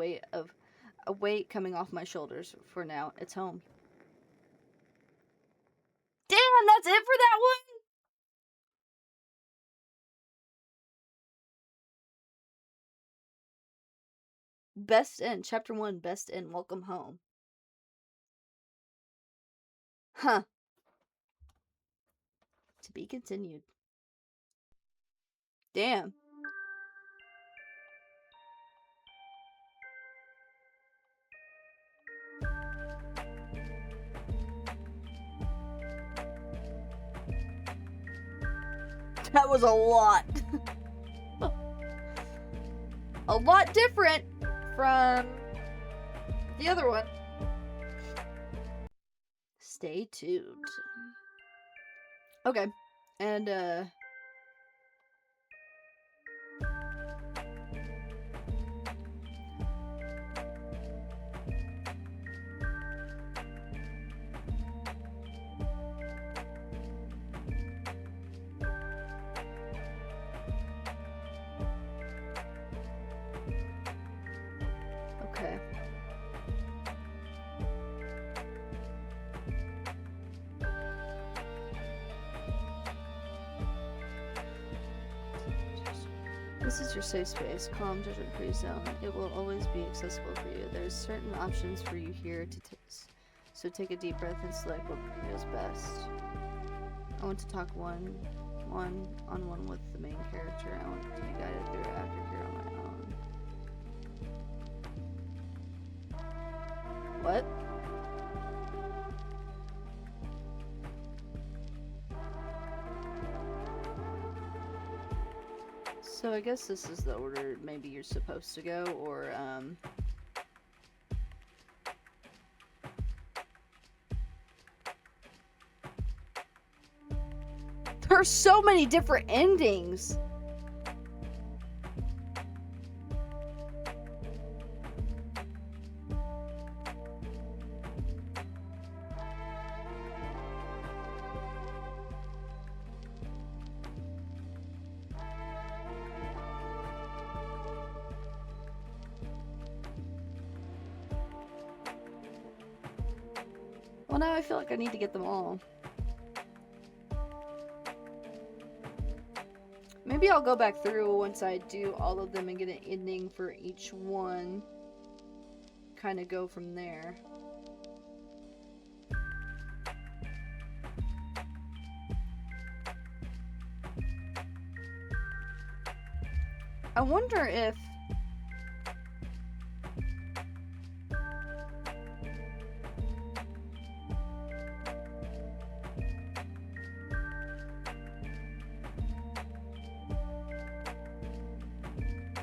weight coming off my shoulders. For now, it's home. Damn, that's it for that one? Best End, Chapter 1, Best End, Welcome Home. Huh. To be continued. Damn. That was a lot. A lot different from the other one. Stay tuned. Okay. And, okay. This is your safe space, calm, judgment-free zone. It will always be accessible for you. There's certain options for you here to so take a deep breath and select what feels best. I want to talk one-on-one with the main character. I want to be guided through aftercare on my own. What? So I guess this is the order maybe you're supposed to go, or, there are so many different endings! Well, now I feel like I need to get them all. Maybe I'll go back through once I do all of them and get an ending for each one. Kind of go from there. I wonder if...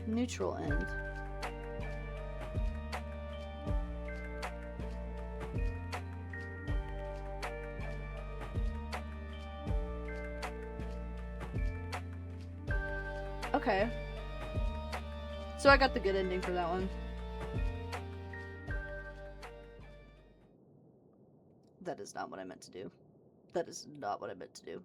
neutral end. Okay. So I got the good ending for that one. That is not what I meant to do. That is not what I meant to do.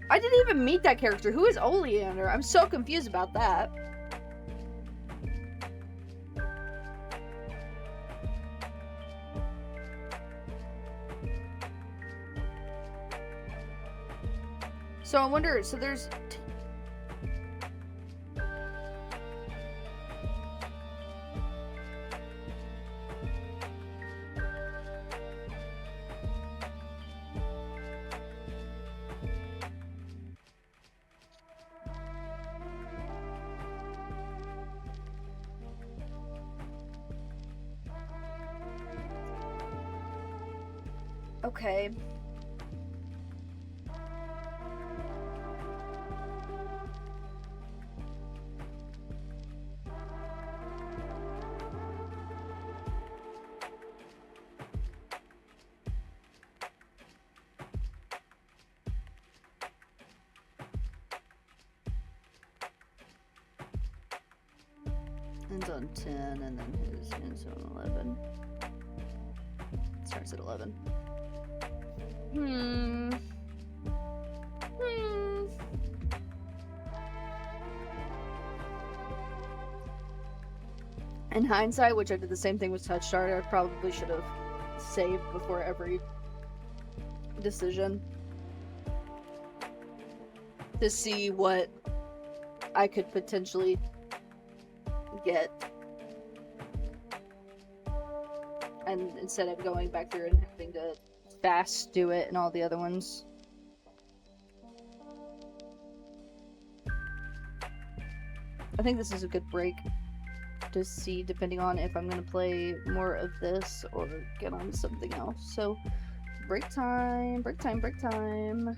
I didn't even meet that character. Who is Oleander? I'm so confused about that. So I wonder, so there's... Okay. Ends on 10, and then his ends on 11. Starts at 11. In hindsight, which I did the same thing with Touch Starter, I probably should have saved before every decision to see what I could potentially get, and instead of going back through and having to fast do it and all the other ones. I think this is a good break to see, depending on if I'm going to play more of this or get on to something else. So break time, break time, break time.